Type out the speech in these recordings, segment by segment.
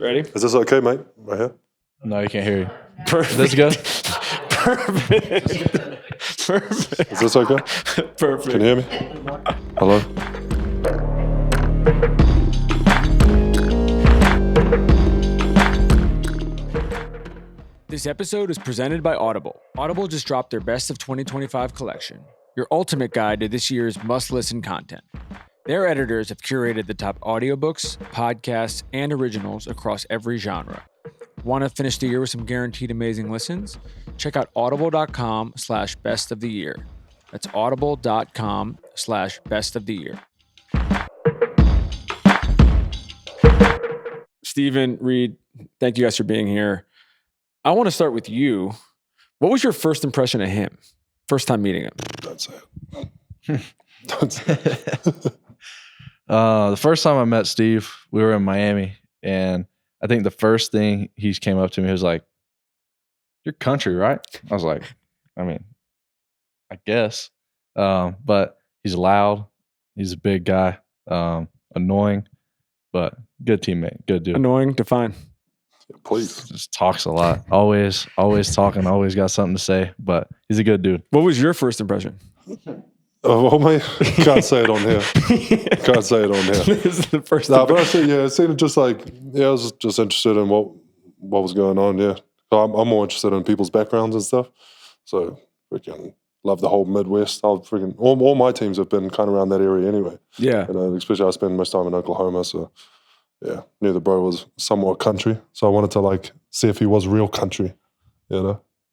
Ready? Is this okay, mate? Right here? No, you can't hear you. Perfect. Let's go. Perfect. Perfect. Is this okay? Perfect. Can you hear me? Hello? This episode is presented by Audible. Audible just dropped their Best of 2025 collection, your ultimate guide to this year's must-listen content. Their editors have curated the top audiobooks, podcasts, and originals across every genre. Want to finish the year with some guaranteed amazing listens? Check out audible.com/best of the year. That's audible.com/best of the year. Stephen, Reed, thank you guys for being here. I want to start with you. What was your first impression of him? First time meeting him? Don't say it. Don't say it. The first time I met Steve, we were in Miami, and I think the first thing he came up to me was like, "You're country, right?" I was like, I mean, I guess. But he's loud. He's a big guy. Annoying, but good teammate. Good dude. Annoying? Define. Please. Just talks a lot. Always talking. Always got something to say. But he's a good dude. What was your first impression? Oh, mate. Can't say it on here. Can't say it on here. This is the first But I said, it seemed just like, I was just interested in what was going on, yeah. So I'm more interested in people's backgrounds and stuff. So, freaking love the whole Midwest. All my teams have been kind of around that area anyway. Yeah. Especially I spend most time in Oklahoma, so yeah, knew the bro was somewhat country. So I wanted to see if he was real country,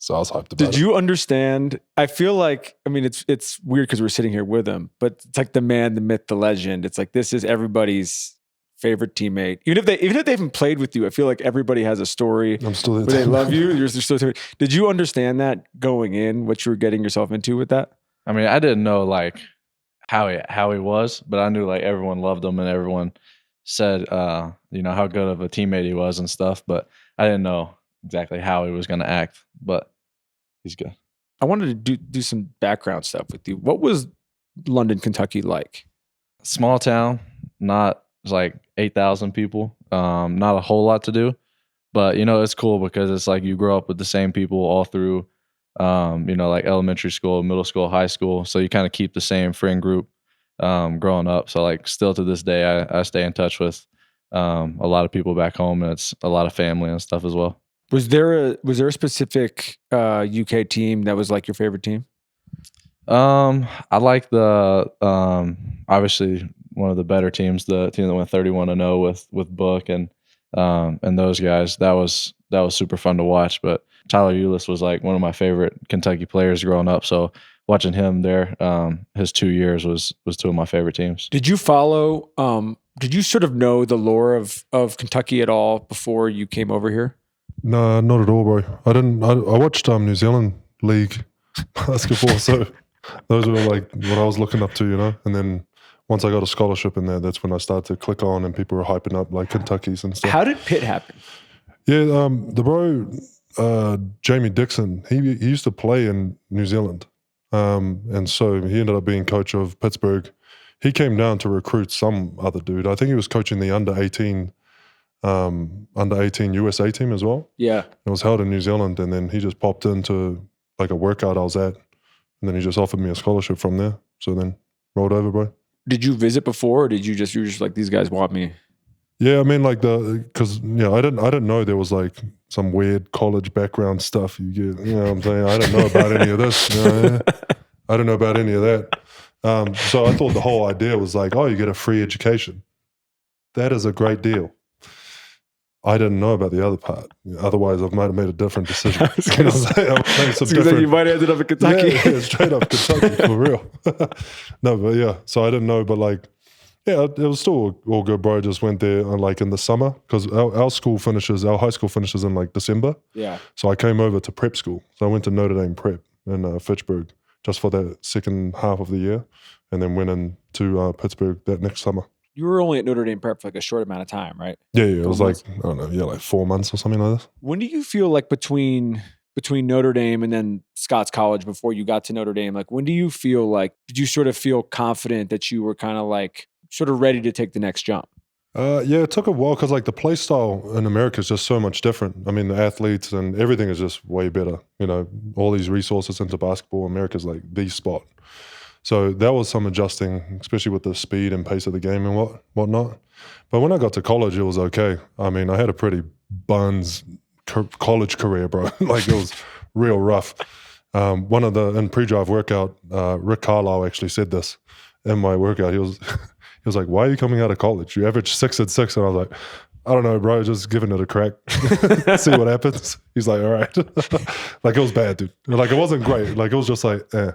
So I was hyped about it. Did you understand? I feel like, it's weird because we're sitting here with him, but it's like the man, the myth, the legend. It's like this is everybody's favorite teammate. Even if they haven't played with you, I feel like everybody has a story. I'm still there. They love you. You're still. Did you understand that going in? What you were getting yourself into with that? I mean, I didn't know how he was, but I knew everyone loved him and everyone said how good of a teammate he was and stuff. But I didn't know exactly how he was going to act, but he's good. I wanted to do some background stuff with you. What was London, Kentucky like? Small town, not like 8,000 people. Not a whole lot to do, but it's cool because it's like you grow up with the same people all through, elementary school, middle school, high school. So you kind of keep the same friend group growing up. So still to this day, I stay in touch with a lot of people back home, and it's a lot of family and stuff as well. Was there a specific UK team that was like your favorite team? I like the obviously one of the better teams, the team that went 31-0 with Book and those guys. That was super fun to watch. But Tyler Ulis was one of my favorite Kentucky players growing up. So watching him there, his 2 years was two of my favorite teams. Did you follow? Did you sort of know the lore of Kentucky at all before you came over here? No, not at all, bro. I didn't. I watched New Zealand League basketball, so those were what I was looking up to, And then once I got a scholarship in there, that's when I started to click on, and people were hyping up Kentucky's and stuff. How did Pitt happen? Yeah, the bro Jamie Dixon, he used to play in New Zealand, and so he ended up being coach of Pittsburgh. He came down to recruit some other dude. I think he was coaching the under 18 USA team as well. Yeah. It was held in New Zealand, and then he just popped into a workout I was at, and then he just offered me a scholarship from there. So then rolled over, bro. Did you visit before, or you were just like, these guys want me? Yeah, I mean because I didn't know there was some weird college background stuff you get. You know what I'm saying? I didn't know about any of this. I didn't know about any of that. So I thought the whole idea was you get a free education. That is a great deal. I didn't know about the other part. Otherwise, I might have made a different decision. You might have ended up in Kentucky. Yeah, straight up Kentucky, for real. No, but yeah. So I didn't know, but it was still all good, bro. I just went there in the summer because our high school finishes in December. Yeah. So I came over to prep school. So I went to Notre Dame Prep in Fitchburg just for that second half of the year, and then went into Pittsburgh that next summer. You were only at Notre Dame Prep for a short amount of time, right? Yeah. It was I don't know, 4 months or something like this. When do you feel between Notre Dame and then Scott's College before you got to Notre Dame, when do you feel did you sort of feel confident that you were kind of sort of ready to take the next jump? Yeah, it took a while because like the play style in America is just so much different. I mean, the athletes and everything is just way better. You know, all these resources into basketball, America's like the spot. So that was some adjusting, especially with the speed and pace of the game and whatnot. But when I got to college, it was okay. I mean, I had a pretty buns college career, bro. Like it was real rough. In pre-drive workout, Rick Carlisle actually said this in my workout. He was like, "Why are you coming out of college? You average 6 and 6." And I was like, "I don't know, bro. Just giving it a crack, see what happens." He's like, "All right." Like it was bad, dude. Like it wasn't great. Like it was just like, eh.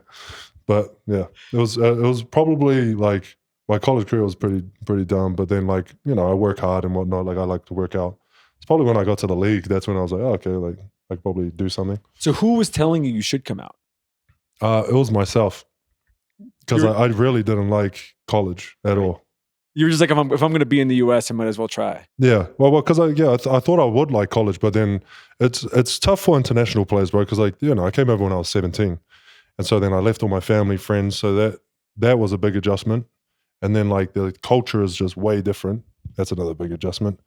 But yeah, it was probably like my college career was pretty dumb. But then like I work hard and whatnot. Like I like to work out. It's probably when I got to the league. That's when I was like, oh, okay, like I could probably do something. So who was telling you should come out? It was myself because I really didn't like college at all. You were just like, if I'm going to be in the U.S., I might as well try. Yeah, well, because I thought I would like college, but then it's tough for international players, bro. Because like I came over when I was 17. And so then I left all my family, friends. So that was a big adjustment. And then like the culture is just way different. That's another big adjustment.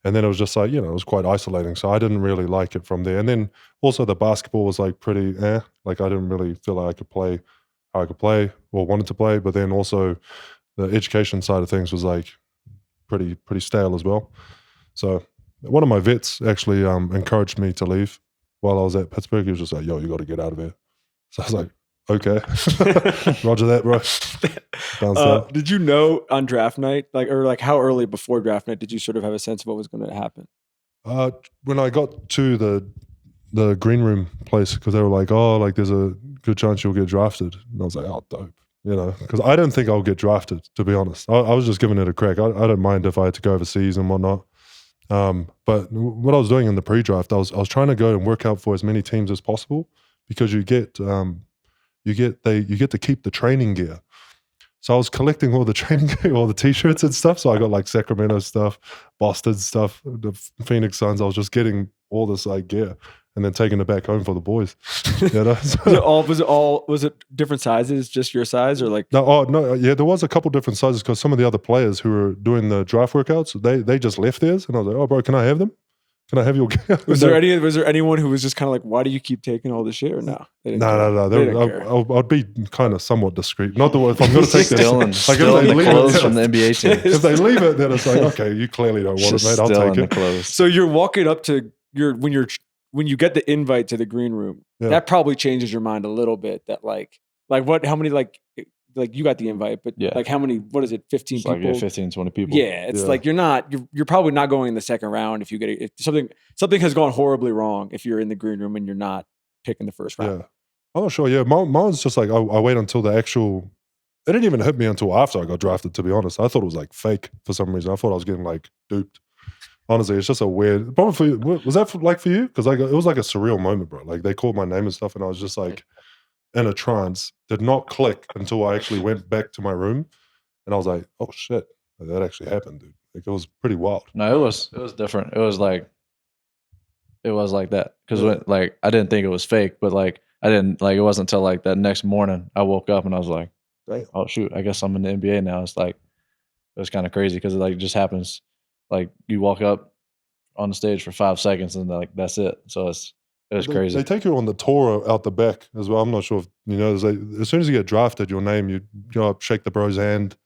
And then it was just like, it was quite isolating. So I didn't really like it from there. And then also the basketball was like pretty like I didn't really feel like I could play how I could play or wanted to play. But then also the education side of things was like pretty stale as well. So one of my vets actually encouraged me to leave while I was at Pittsburgh. He was just like, yo, you got to get out of here. So I was like, okay, roger that, bro. Did you know on draft night, or how early before draft night did you sort of have a sense of what was going to happen? When I got to the green room place, because they were like, oh, like there's a good chance you'll get drafted. And I was like, oh, dope. Because I didn't think I'll get drafted, to be honest. I was just giving it a crack. I don't mind if I had to go overseas and whatnot. But what I was doing in the pre-draft, I was trying to go and work out for as many teams as possible. Because you get to keep the training gear. So I was collecting all the training gear, all the t-shirts and stuff. So I got like Sacramento stuff, Boston stuff, the Phoenix Suns. I was just getting all this like gear and then taking it back home for the boys. Was it different sizes, just your size, or like? No, yeah, there was a couple different sizes because some of the other players who were doing the draft workouts, they just left theirs, and I was like, oh, bro, can I have them? Can I have your gear? Was there anyone who was just kind of like, why do you keep taking all this shit? Or no? No. I'd be kind of somewhat discreet. Not the way if I'm going to take this. Stealing the clothes from the NBA team. If they leave it, then it's like, okay, you clearly don't want it, mate. I'll take it. Clothes. So you're walking up to when you get the invite to the green room. Yeah. That probably changes your mind a little bit. That how many like you got the invite, but like how many, what is it, 15 it's people? Like 15, 20 people. Yeah, it's like you're probably not going in the second round if you get if something has gone horribly wrong if you're in the green room and you're not picking the first round. Yeah. I'm not sure. Yeah, mine's just like I wait until the actual. It didn't even hit me until after I got drafted, to be honest. I thought it was like fake for some reason. I thought I was getting like duped. Honestly, it's just a weird. Probably was that for you? Because it was like a surreal moment, bro. Like they called my name and stuff, and I was just like in a trance. Did not click until I actually went back to my room, and I was like, "Oh shit, that actually happened, dude!" Like it was pretty wild. No, it was different. It was like that because like I didn't think it was fake, but like I didn't like it wasn't until like that next morning I woke up and I was like, "Oh shoot, I guess I'm in the NBA now." It's like it was kind of crazy because it like just happens. Like you walk up on the stage for 5 seconds and like that's it. So it was crazy. They take you on the tour out the back as well. I'm not sure if you know. As soon as you get drafted, your name, you go up, shake the bro's hand,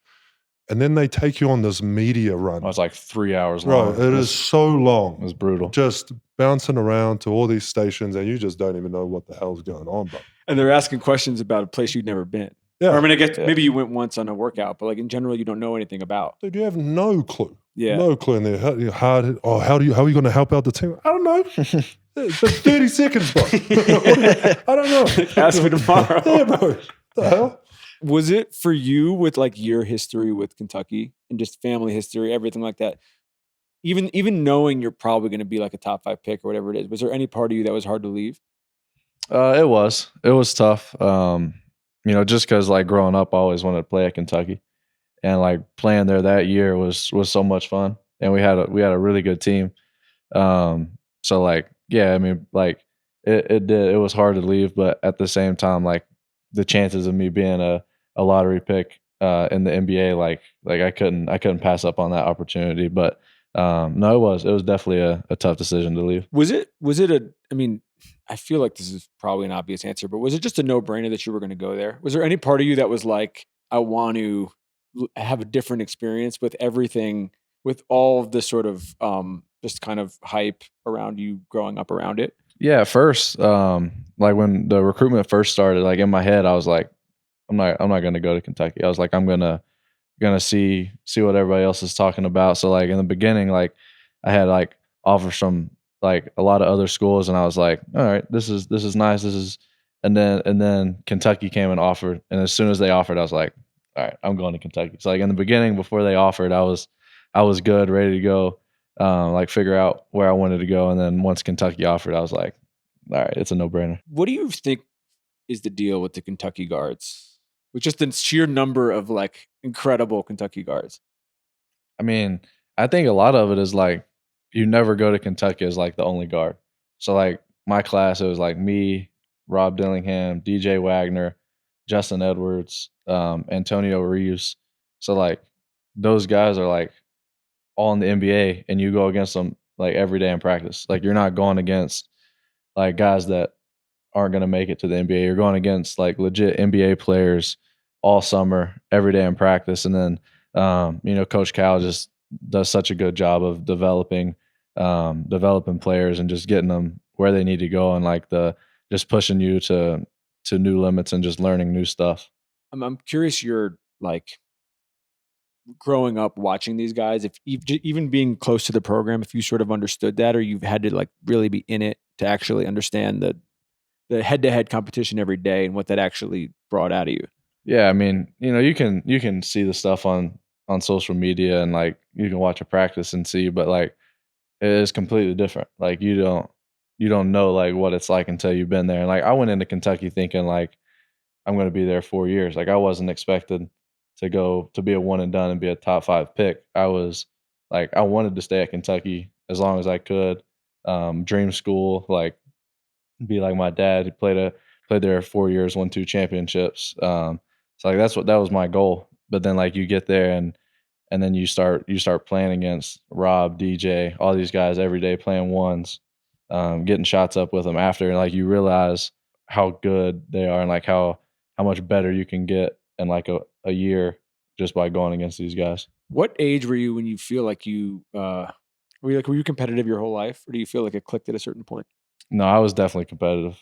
and then they take you on this media run. Oh, it's like 3 hours long. Bro, it is so long. It was brutal. Just bouncing around to all these stations, and you just don't even know what the hell's going on, bro. And they're asking questions about a place you'd never been. Yeah. Or, I mean, I guess maybe you went once on a workout, but like in general, you don't know anything about. Dude, you have no clue. Yeah. No clue in there. How are you going to help out the team? I don't know. It's 30 seconds, bro. I don't know. Ask me tomorrow. Yeah, bro. What the hell? Was it for you with like your history with Kentucky and just family history, everything like that? Even knowing you're probably going to be like a top 5 pick or whatever it is, was there any part of you that was hard to leave? It was tough. Just because like growing up, I always wanted to play at Kentucky, and like playing there that year was so much fun, and we had a really good team. So like, yeah, I mean, like it was hard to leave, but at the same time, like the chances of me being a lottery pick in the NBA, like I couldn't pass up on that opportunity. But no, it was definitely a tough decision to leave. Was it I mean, I feel like this is probably an obvious answer, but was it just a no-brainer that you were going to go there? Was there any part of you that was like, I want to have a different experience with everything, with all of the sort of just kind of hype around you growing up around it? Yeah, at first, like when the recruitment first started, like in my head, I was like, I'm not going to go to Kentucky. I was like, I'm gonna see what everybody else is talking about. So like in the beginning, like I had like offers from like a lot of other schools, and I was like, all right, this is nice. And then Kentucky came and offered, and as soon as they offered, I was like, all right, I'm going to Kentucky. So like in the beginning, before they offered, I was good, ready to go, like figure out where I wanted to go. And then once Kentucky offered, I was like, all right, it's a no-brainer. What do you think is the deal with the Kentucky guards? With just the sheer number of like incredible Kentucky guards. I mean, I think a lot of it is like you never go to Kentucky as like the only guard. So like my class, it was like me, Rob Dillingham, DJ Wagner, Justin Edwards, Antonio Reeves. So like those guys are like all in the NBA, and you go against them like every day in practice. Like you're not going against like guys that aren't going to make it to the NBA. You're going against like legit NBA players all summer, every day in practice. And then, Coach Cal just does such a good job of developing players and just getting them where they need to go, and like just pushing you to new limits and just learning new stuff. I'm curious, you're like growing up watching these guys, if even being close to the program, if you sort of understood that, or you've had to like really be in it to actually understand the head-to-head competition every day and what that actually brought out of you. Yeah, I mean, you can see the stuff on social media, and like you can watch a practice and see, but like it is completely different. Like you don't know like what it's like until you've been there. And like I went into Kentucky thinking like I'm going to be there 4 years. Like I wasn't expected to go to be a one and done and be a top 5 pick. I was like, I wanted to stay at Kentucky as long as I could. Dream school, like be like my dad. He played there 4 years, won 2 championships. So like that was my goal. But then like you get there and then you start playing against Rob, DJ, all these guys every day, playing ones, getting shots up with them after, and like you realize how good they are and like how much better you can get in like a year just by going against these guys. What age were you when you feel like you were you competitive your whole life, or do you feel like it clicked at a certain point? No, I was definitely competitive.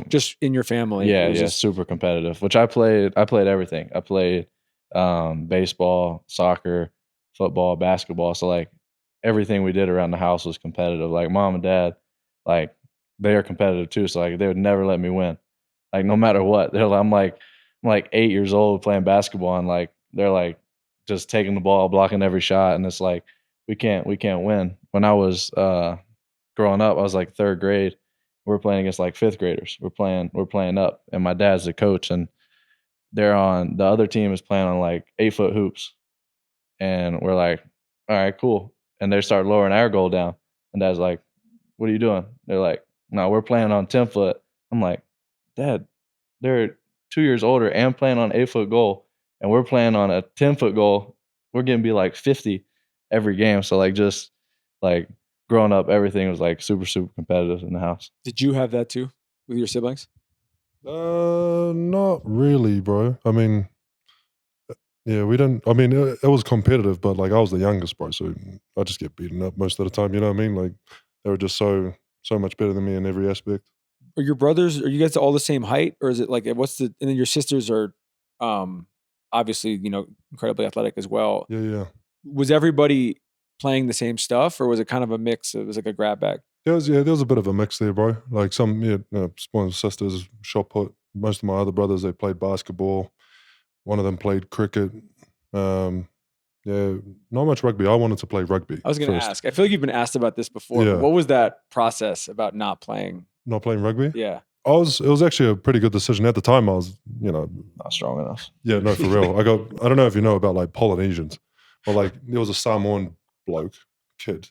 Just in your family. Yeah, super competitive. Which I played everything. I played baseball, soccer, football, basketball. So like everything we did around the house was competitive. Like mom and dad, like they are competitive too. So like they would never let me win. Like no matter what. I'm like 8 years old playing basketball, and like they're like just taking the ball, blocking every shot, and it's like we can't win. When I was growing up, I was like 3rd grade. We're playing against like 5th graders. We're playing up, and my dad's the coach, and the other team is playing on like 8-foot hoops, and we're like, all right, cool. And they start lowering our goal down, and dad's like, what are you doing? They're like, no, we're playing on 10-foot. I'm like, Dad, they're 2 years older and playing on 8-foot goal, and we're playing on a 10-foot goal. We're gonna be like 50 every game. So like just like growing up, everything was like super, super competitive in the house. Did you have that too with your siblings? Not really, bro. I mean, yeah, we didn't. I mean, it was competitive, but like I was the youngest, bro, so I just get beaten up most of the time. You know what I mean? Like they were just so much better than me in every aspect. Are your brothers? Are you guys all the same height, or is it like what's the? And then your sisters are, obviously incredibly athletic as well. Yeah. Was everybody playing the same stuff, or was it kind of a mix? It was like a grab bag. There was a bit of a mix there, bro. Like some one of the sisters shot put. Most of my other brothers, they played basketball. One of them played cricket. Yeah, not much rugby. I wanted to play rugby. I was going to ask. I feel like you've been asked about this before. Yeah. What was that process about not playing? Not playing rugby? Yeah. It was actually a pretty good decision. At the time, I was, not strong enough. Yeah, no, for real. I don't know if you know about like Polynesians, but like there was a Samoan kid,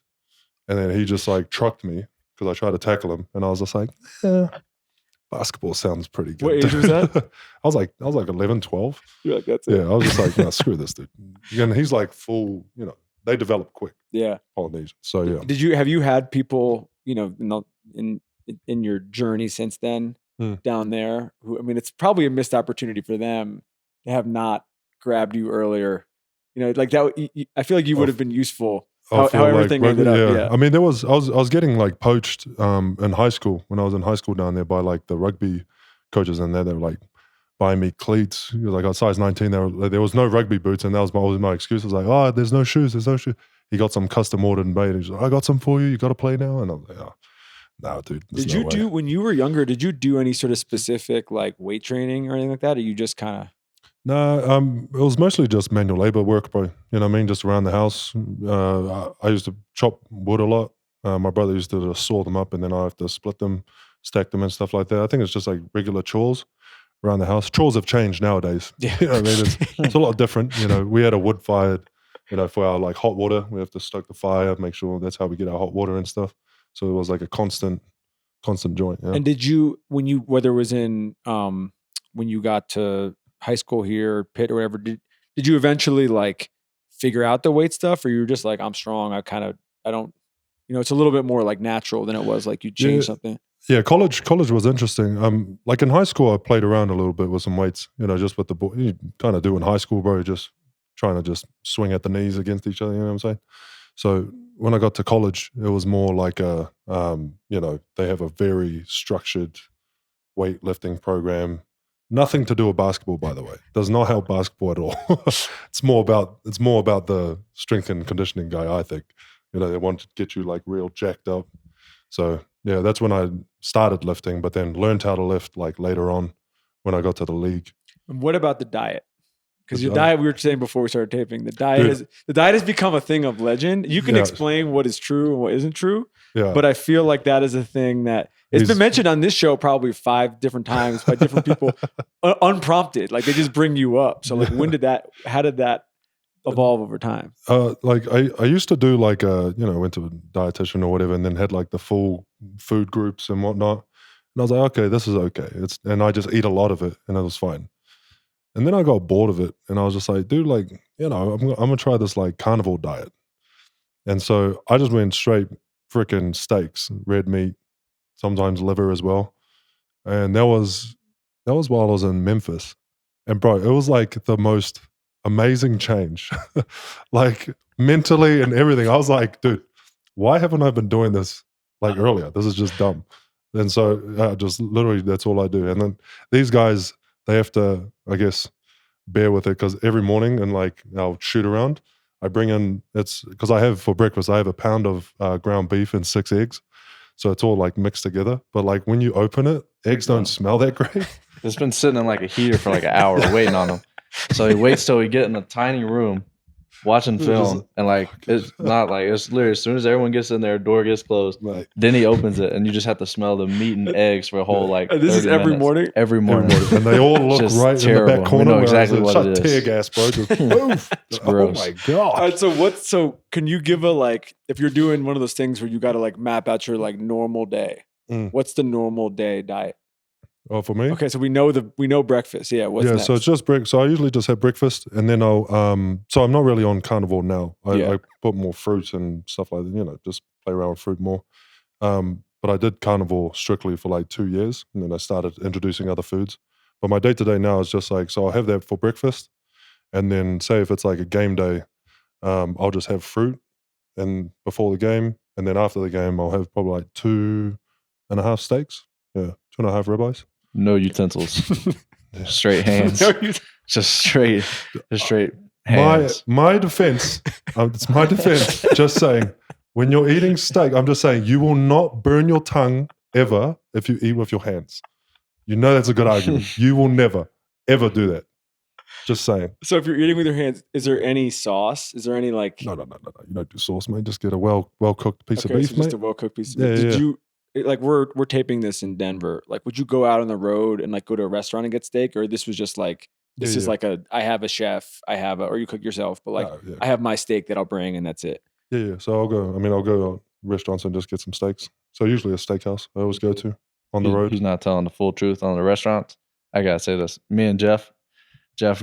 and then he just like trucked me because I tried to tackle him, and I was just like, yeah. basketball sounds pretty good. What age was that? I was like 11, 12. You're like, that's it. Yeah, I was just like, no, screw this dude. And he's like full, they develop quick. Yeah. Polynesian. So yeah. Have you had people, in your journey since then down there who, I mean, it's probably a missed opportunity for them to have not grabbed you earlier. Like that, I feel like you would have been useful. How everything ended up. Yeah. I mean, I was getting like poached in high school when I was in high school down there by like the rugby coaches, and they were like buying me cleats. Like I was size 19. There was no rugby boots, and that was my excuse. I was like, oh, there's no shoes. He got some custom ordered and made. He's like, I got some for you. You got to play now. And I was like, oh, no, dude. Did you do when you were younger? Did you do any sort of specific like weight training or anything like that? Or you just kind of? No, it was mostly just manual labor work, bro. You know what I mean? Just around the house. I used to chop wood a lot. My brother used to just saw them up, and then I have to split them, stack them, and stuff like that. I think it's just like regular chores around the house. Chores have changed nowadays. Yeah. You know what I mean? It's a lot different. We had a wood fired, for our like hot water. We have to stoke the fire, make sure that's how we get our hot water and stuff. So it was like a constant joint. Yeah. And did you, whether it was in, when you got to high school here, Pitt or whatever, did you eventually like figure out the weight stuff, or you were just like, I'm strong. I don't, it's a little bit more like natural than it was like you changed something. Yeah. College was interesting. Like in high school, I played around a little bit with some weights, just with the ball. You kind of do in high school, bro, just trying to just swing at the knees against each other. You know what I'm saying? So when I got to college, it was more like they have a very structured weightlifting program. Nothing to do with basketball, by the way. Does not help basketball at all. It's more about the strength and conditioning guy, I think. They want to get you like real jacked up. So yeah, that's when I started lifting, but then learned how to lift like later on when I got to the league. And what about the diet? Because your diet, we were saying before we started taping, the diet has become a thing of legend. You can explain what is true and what isn't true. Yeah. But I feel like that is a thing that it's been mentioned on this show probably 5 different times by different people, unprompted. Like they just bring you up. So like, how did that evolve over time? Like I used to do like went to a dietitian or whatever, and then had like the full food groups and whatnot. And I was like, okay, this is okay. And I just eat a lot of it, and it was fine. And then I got bored of it, and I was just like, dude, like, I'm gonna try this like carnivore diet. And so I just went straight freaking steaks, red meat, sometimes liver as well. And that was while I was in Memphis. And bro, it was like the most amazing change. Like mentally and everything. I was like, dude, why haven't I been doing this like earlier? This is just dumb. And so just literally that's all I do. And then these guys, they have to, I guess, bear with it, because every morning and like I'll shoot around, I bring in, it's because for breakfast, I have a pound of ground beef and 6 eggs. So it's all like mixed together. But like when you open it, eggs don't smell that great. It's been sitting in like a heater for like an hour waiting on them. So he waits till we get in a tiny room watching film, and like it's not like, it's literally as soon as everyone gets in there, door gets closed, right, then he opens it, and you just have to smell the meat and eggs for a whole like. And this is every morning. Every morning, and they all look right terrible. In the back corner. We know exactly what it is. Tear gas, bro. Just poof. It's gross. Oh my god! All right, so can you give a like, if you're doing one of those things where you got to like map out your like normal day? What's the normal day diet? Oh, for me? Okay, so we know breakfast. Yeah, what's next? So it's just so I usually just have breakfast, and then I'll so I'm not really on carnivore now. I put more fruit and stuff like that, just play around with fruit more. But I did carnivore strictly for like 2 years, and then I started introducing other foods. But my day-to-day now is just like, so I'll have that for breakfast, and then say if it's like a game day, I'll just have fruit and before the game, and then after the game I'll have probably like 2.5 steaks. Yeah, 2.5 ribeyes. No utensils. Straight hands. Just straight hands. My defense, it's my defense, just saying, when you're eating steak, I'm just saying, you will not burn your tongue ever if you eat with your hands. That's a good argument. You will never, ever do that. Just saying. So if you're eating with your hands, is there any sauce? Is there any like... No. You don't do sauce, mate. Just get a well-cooked piece of beef, so mate. Just a well-cooked piece of beef. Did you... Like we're taping this in Denver. Like, would you go out on the road and like go to a restaurant and get steak, or this was just like is like I have a chef, or you cook yourself, but like I have my steak that I'll bring and that's it. Yeah. So I'll go to restaurants and just get some steaks. So usually a steakhouse I always go to. on the road. He's not telling the full truth on the restaurants. I gotta say this. Me and Jeff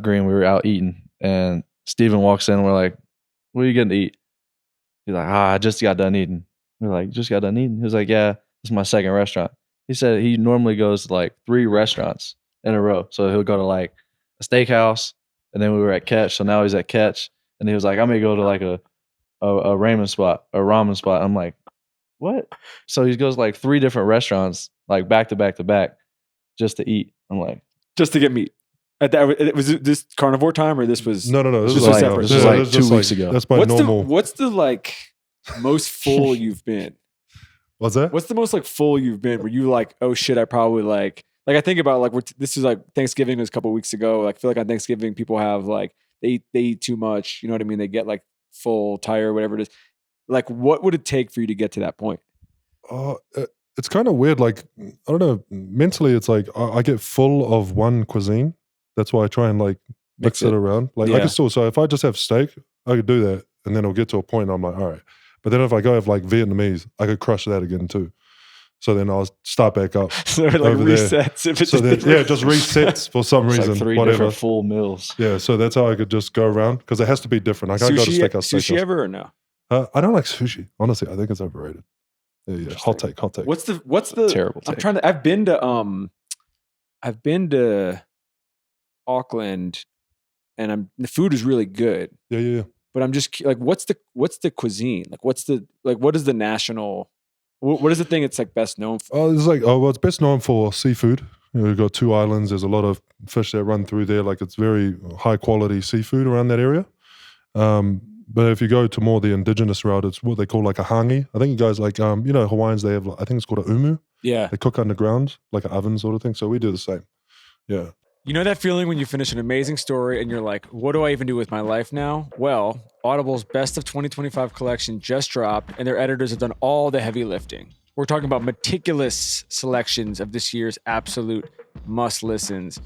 Green, we were out eating, and Steven walks in and we're like, "What are you getting to eat?" He's like, "I just got done eating." We're like, "Just got done eating?" He was like, "Yeah, this is my second restaurant." He said he normally goes to like 3 restaurants in a row. So he'll go to like a steakhouse, and then we were at Catch. So now he's at Catch, and he was like, "I'm gonna go to like a ramen spot, a ramen spot." I'm like, "What?" So he goes like 3 different restaurants, like back to back to back, just to eat. I'm like, just to get meat. Was it this carnivore time or this was No. This was was like- separate. this was Yeah, like this is 2 just weeks ago. That's my normal. What's the like most full you've been? What's that? What's the most like full you've been? Where you like, oh shit, I probably like I think about like this is like Thanksgiving was a couple weeks ago. Like I feel like on Thanksgiving people have like they eat too much. You know what I mean? They get like full, tired, whatever it is. Like what would it take for you to get to that point? It's kind of weird. Like I don't know. Mentally, it's like I get full of one cuisine. That's why I try and like mix it around. Like I Yeah. can still. So if I just have steak, I could do that, and then it'll get to a point. I'm like, all right. But then if I go have like Vietnamese, I could crush that again too. So then I'll start back up. So it like Over there. resets if it's So that different. it just resets for some it's reason. like 3 whatever. different full meals. Yeah. So that's how I could just go around because it has to be different. I can't go to steakhouse. Sushi ever or no? I don't like sushi. Honestly, I think it's overrated. Yeah. Hot take. What's the Terrible I'm take. trying to. I've been to Auckland, and the food is really good. Yeah. But I'm just like, what's the cuisine? Like, what is the national? What is the thing it's like best known for? Oh, it's like well, it's best known for seafood. We've got 2 islands. There's a lot of fish that run through there. Like it's very high quality seafood around that area. But if you go to more the indigenous route, it's what they call like a hangi. I think you guys like Hawaiians. They have I think it's called a umu. Yeah, They cook underground like an oven sort of thing. So we do the same. Yeah. you know that feeling when you finish an amazing story and you're like, what do I even do with my life now? Well, Audible's Best of 2025 collection just dropped, and their editors have done all the heavy lifting. We're talking about meticulous selections of this year's absolute must listens.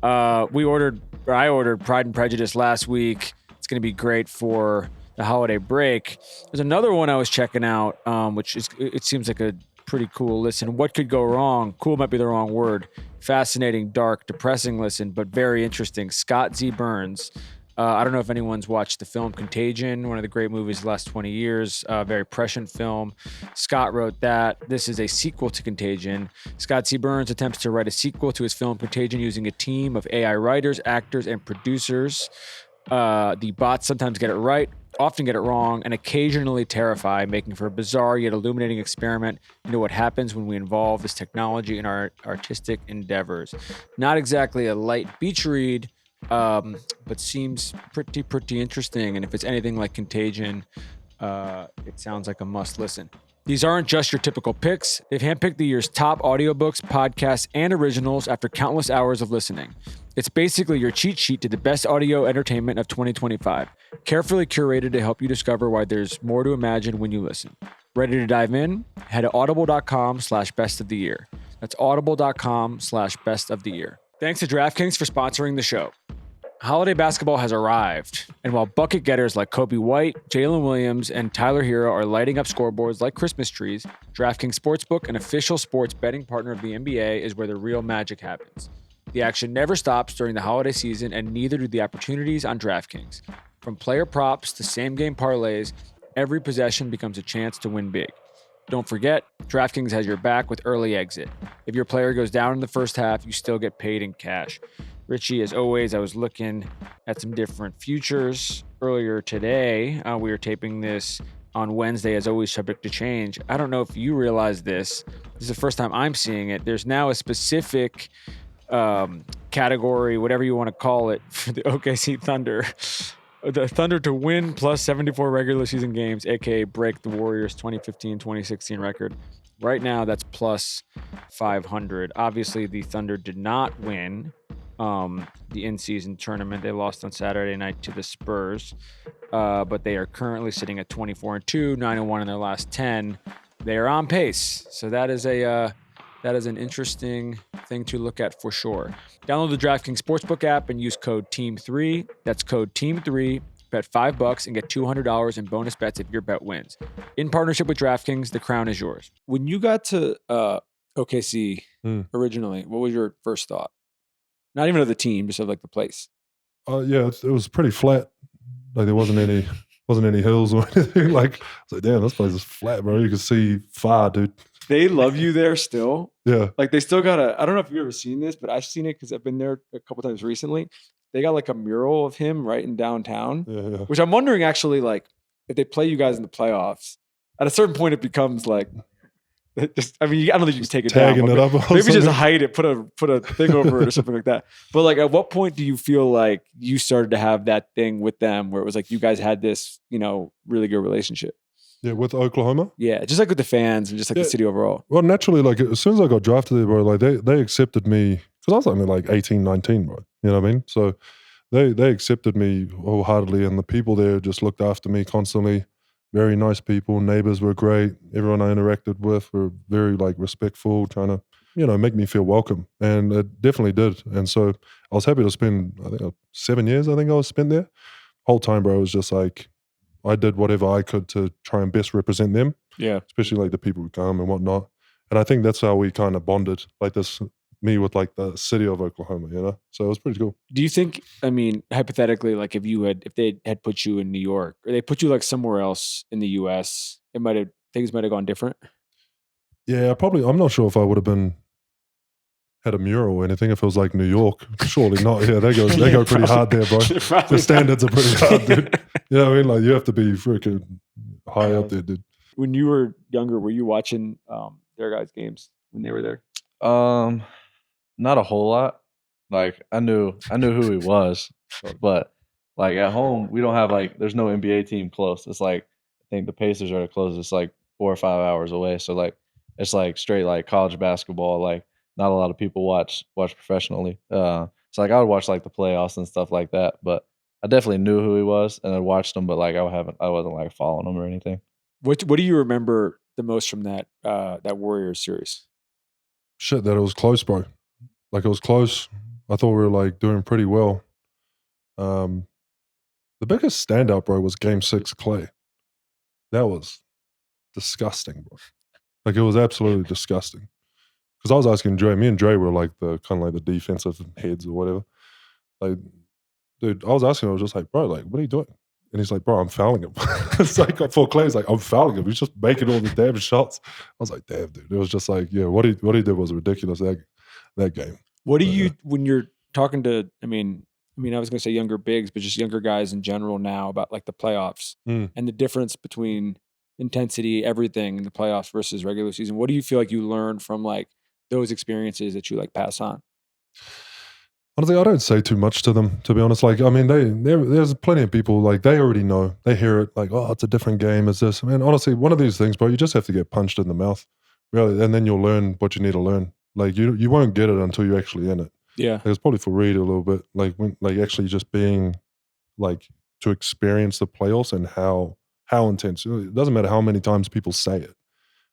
I ordered Pride and Prejudice last week. It's going to be great for the holiday break. There's another one I was checking out, it seems like a pretty cool listen. What could go wrong? Cool might be the wrong word. Fascinating, dark, depressing listen, but very interesting. Scott Z. Burns. I don't know if anyone's watched the film Contagion, one of the great movies of the last 20 years, very prescient film. Scott wrote that. This is a sequel to Contagion. Scott C. Burns attempts to write a sequel to his film Contagion using a team of AI writers, actors, and producers. The bots sometimes get it right, often get it wrong, and occasionally terrify, making for a bizarre yet illuminating experiment into what happens when we involve this technology in our artistic endeavors. Not exactly a light beach read, but seems pretty interesting. And if it's anything like Contagion, it sounds like a must listen. These aren't just your typical picks. They've handpicked the year's top audiobooks, podcasts, and originals after countless hours of listening. It's basically your cheat sheet to the best audio entertainment of 2025, carefully curated to help you discover why there's more to imagine when you listen. Ready to dive in? Head to audible.com/best of the year. That's audible.com/best of the year. Thanks to DraftKings for sponsoring the show. Holiday basketball has arrived, and while bucket getters like Kobe White, Jalen Williams, and Tyler Hero are lighting up scoreboards like Christmas trees, DraftKings Sportsbook, an official sports betting partner of the NBA, is where the real magic happens. The action never stops during the holiday season, and neither do the opportunities on DraftKings. From player props to same-game parlays, every possession becomes a chance to win big. Don't forget, DraftKings has your back with early exit. If your player goes down in the first half, you still get paid in cash. Richie, as always, I was looking at some different futures earlier today. We are taping this on Wednesday, as always, subject to change. I don't know if you realize this. This is the first time I'm seeing it. There's now a specific category, whatever you want to call it, for the OKC Thunder. The Thunder to win plus 74 regular season games, aka break the Warriors' 2015-2016 record. Right now, that's plus 500. Obviously, the Thunder did not win the in-season tournament. They lost on Saturday night to the Spurs, but they are currently sitting at 24-2, 9-1 in their last 10. They are on pace, so that is an interesting thing to look at for sure. Download the DraftKings Sportsbook app and use code TEAM3. That's code TEAM3. Bet $5 and get $200 in bonus bets if your bet wins. In partnership with DraftKings, the crown is yours. When you got to OKC Hmm. originally, what was your first thought? Not even of the team, just of like the place. Yeah, it was pretty flat. Like there wasn't any hills or anything. Like I was like, damn, this place is flat, bro. You can see far, dude. They love you there still. Yeah. Like they still got I don't know if you've ever seen this, but I've seen it because I've been there a couple times recently. They got like a mural of him right in downtown, Yeah, yeah. which I'm wondering actually, like, if they play you guys in the playoffs, at a certain point it becomes like, just, I mean, I don't think you can take it Tagging down. it up or Maybe just something. hide it, put a thing over it or something like that. But like, at what point do you feel like you started to have that thing with them where it was like you guys had this, really good relationship? Yeah, with Oklahoma. Yeah, just like with the fans and just like the city overall. Well, naturally, like as soon as I got drafted there, bro, like they accepted me because I was only like 18, 19, bro. You know what I mean? So they accepted me wholeheartedly, and the people there just looked after me constantly. Very nice people. Neighbors were great. Everyone I interacted with were very like respectful, trying to make me feel welcome, and it definitely did. And so I was happy to spend, I think 7 years. I think I was spent there. Whole time, bro, it was just like I did whatever I could to try and best represent them. Yeah. Especially like the people who come and whatnot. And I think that's how we kind of bonded, like this, me with like the city of Oklahoma, So it was pretty cool. Do you think, I mean, hypothetically, like if they had put you in New York or they put you like somewhere else in the US, things might have gone different? Yeah, I'm not sure if I would have had a mural or anything if it was like New York. Surely not. Yeah, they go pretty hard there, bro. The standards are pretty hard, dude. You know what I mean? Like you have to be freaking high up there, dude. When you were younger, were you watching their guys' games when they were there? Not a whole lot. Like I knew who he was, but like at home we don't have there's no NBA team close. It's like I think the Pacers are the closest, like 4 or 5 hours away. So like it's like straight like college basketball. Like not a lot of people watch professionally. So like I would watch like the playoffs and stuff like that. But I definitely knew who he was and I watched him, but like I wasn't like following him or anything. What do you remember the most from that Warriors series? Shit, that it was close, bro. Like it was close. I thought we were like doing pretty well. The biggest standout, bro, was Game 6 Clay. That was disgusting, bro. Like it was absolutely disgusting. Because I was asking Dre, me and Dre were like the kind of like the defensive heads or whatever. Like, dude, I was asking him, I was just like, bro, like, what are you doing? And he's like, bro, I'm fouling him. It's like for Clay, he's like, I'm fouling him. He's just making all the damn shots. I was like, damn, dude. It was just like, yeah, what he did was ridiculous that game. What do you when you're talking to? I mean, I was going to say younger bigs, but just younger guys in general now about like the playoffs and the difference between intensity, everything in the playoffs versus regular season. What do you feel like you learned from like those experiences that you like pass on? Honestly, I don't say too much to them, to be honest. Like, I mean, there's plenty of people, like, they already know. They hear it, like, oh, it's a different game. It's this. I mean, honestly, one of these things, bro, you just have to get punched in the mouth, really, and then you'll learn what you need to learn. Like, you won't get it until you're actually in it. Yeah. Like, it's probably for Reed a little bit, like, actually just being, like, to experience the playoffs and how intense. It doesn't matter how many times people say it.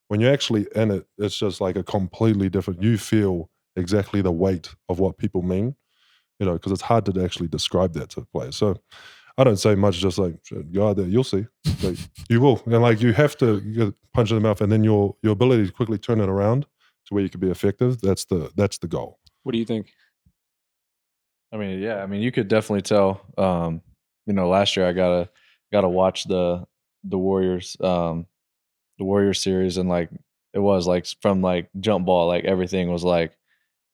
When you're actually in it, it's just like a completely different, you feel exactly the weight of what people mean. Because it's hard to actually describe that to players. So I don't say much, just like, go out there, you'll see. Like, you will. And like you have to get punch in the mouth, and then your ability to quickly turn it around to where you can be effective, that's the goal. What do you think? I mean, yeah, I mean, you could definitely tell. Last year I got to watch the Warriors series, and like it was like from like jump ball, like everything was like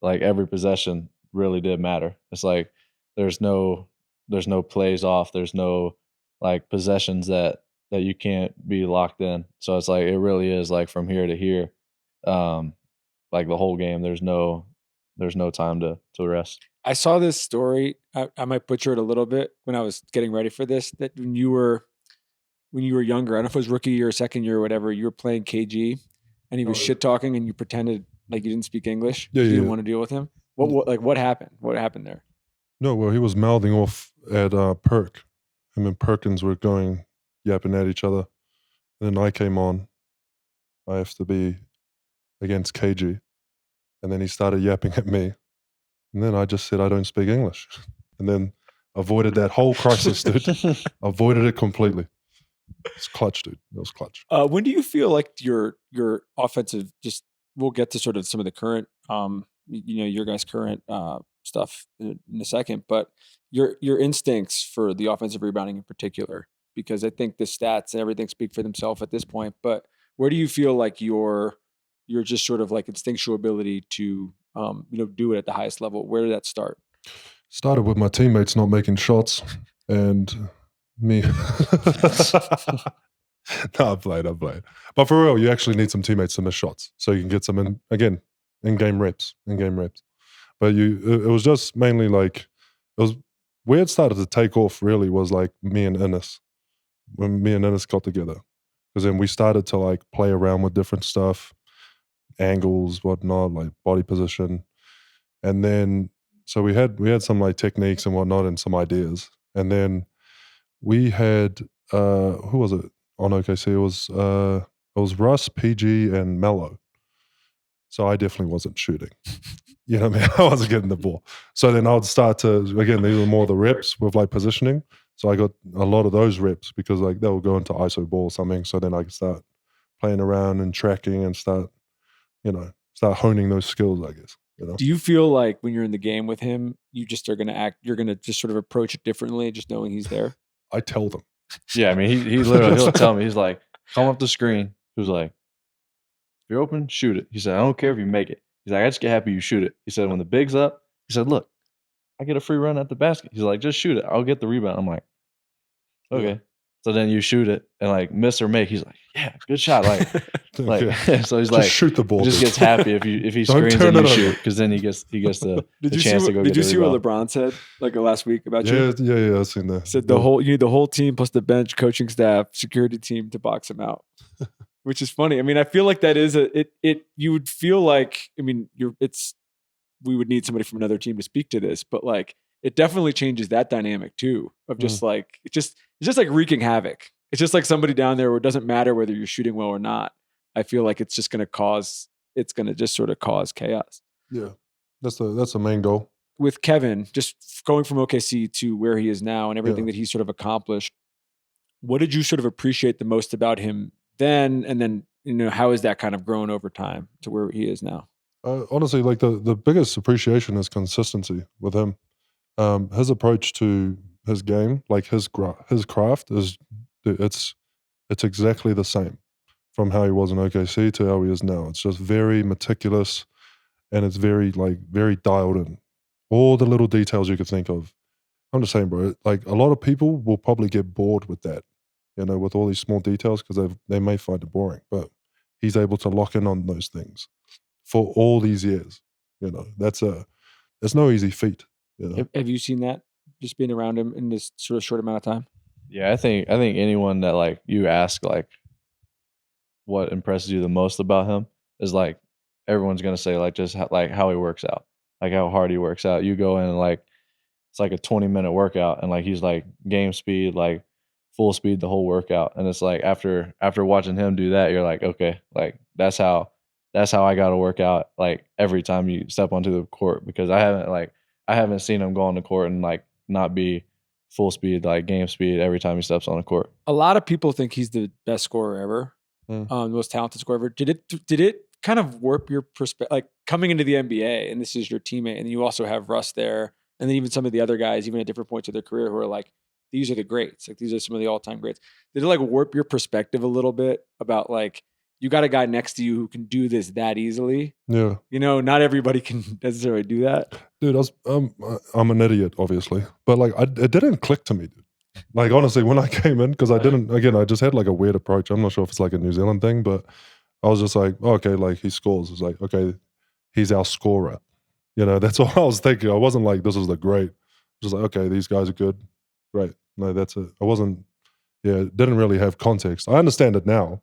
every possession really did matter. It's like there's no plays off, there's no like possessions that you can't be locked in. So it's like it really is like from here to here, like the whole game. There's no time to rest. I saw this story. I might butcher it a little bit when I was getting ready for this. That when you were younger, I don't know if it was rookie year or second year or whatever, you were playing KG, and he was shit talking, and you pretended like you didn't speak English. Yeah, you yeah. didn't want to deal with him. What happened? What happened there? No, well, he was mouthing off at Perk. Him and Perkins were going yapping at each other. And then I came on. I have to be against KG. And then he started yapping at me. And then I just said, I don't speak English. And then avoided that whole crisis, dude. Avoided it completely. It's clutch, dude. It was clutch. When do you feel like your offensive just we'll get to sort of some of the current, your guys' current stuff in a second, but your instincts for the offensive rebounding in particular, because I think the stats and everything speak for themselves at this point. But where do you feel like your just sort of like instinctual ability to do it at the highest level? Where did that start? Started with my teammates not making shots and me. No, I played. But for real, you actually need some teammates to miss shots so you can get some in-game reps. But it was just mainly like, it was where it started to take off really was like me and Ennis. When me and Ennis got together. Because then we started to like play around with different stuff, angles, whatnot, like body position. And then so we had some like techniques and whatnot and some ideas. And then we had who was it on OKC? It was Russ, PG, and Mello. So I definitely wasn't shooting. You know what I mean? I wasn't getting the ball. So then I would start to, again, these were more the reps with like positioning. So I got a lot of those reps because like they'll go into ISO ball or something. So then I could start playing around and tracking and start honing those skills, I guess. Do you feel like when you're in the game with him, you just are going to you're going to just sort of approach it differently, just knowing he's there? I tell them. Yeah, I mean, he literally, he'll tell me, he's like, come up the screen. He was like, if you're open, shoot it. He said, I don't care if you make it. He's like, I just get happy you shoot it. He said, when the big's up, he said, look, I get a free run at the basket. He's like, just shoot it. I'll get the rebound. I'm like, okay. Yeah. So then you shoot it and like miss or make. He's like, yeah, good shot. Like, so he's like, shoot the ball. He just gets happy if he screens and you shoot, because then he gets the chance to go. Did you see what LeBron said like last week about you? Yeah, I've seen that. Said you need the whole team plus the bench, coaching staff, security team to box him out. Which is funny. I mean, I feel like that is you would feel like, I mean, we would need somebody from another team to speak to this, but like it definitely changes that dynamic too of just like, it's just like wreaking havoc. It's just like somebody down there where it doesn't matter whether you're shooting well or not. I feel like it's just going to just sort of cause chaos. Yeah. That's the main goal. With Kevin, just going from OKC to where he is now and everything that he's sort of accomplished, what did you sort of appreciate the most about him then? And then, how has that kind of grown over time to where he is now? Honestly, like the biggest appreciation is consistency with him. His approach to his game, like his craft is, it's exactly the same from how he was in OKC to how he is now. It's just very meticulous and it's very dialed in. All the little details you could think of. I'm just saying, bro, like a lot of people will probably get bored with that, with all these small details because they may find it boring, but he's able to lock in on those things for all these years. That's no easy feat. Have you seen that just being around him in this sort of short amount of time? Yeah, I think anyone that like you ask like what impresses you the most about him is like everyone's gonna say like just like how he works out, like how hard he works out. You go in and like it's like a 20-minute workout and like he's like game speed, like full speed the whole workout. And it's like after watching him do that, you're like, okay, like that's how I gotta work out like every time you step onto the court, because I haven't seen him go on the court and like not be full speed, like game speed every time he steps on the court. A lot of people think he's the best scorer ever, the most talented scorer ever. Did it kind of warp your perspective, like coming into the NBA and this is your teammate and you also have Russ there and then even some of the other guys, even at different points of their career, who are like, these are the greats. Like these are some of the all-time greats. Did it like warp your perspective a little bit about like, you got a guy next to you who can do this that easily? Yeah. Not everybody can necessarily do that. Dude, I'm an idiot, obviously. But like, it didn't click to me, dude. Like, honestly, when I came in, because I just had like a weird approach. I'm not sure if it's like a New Zealand thing, but I was just like, oh, okay, like he scores. It's like, okay, he's our scorer. That's all I was thinking. I wasn't like, this is the great. Just like, okay, these guys are good. Great. No, that's it. I wasn't, didn't really have context. I understand it now.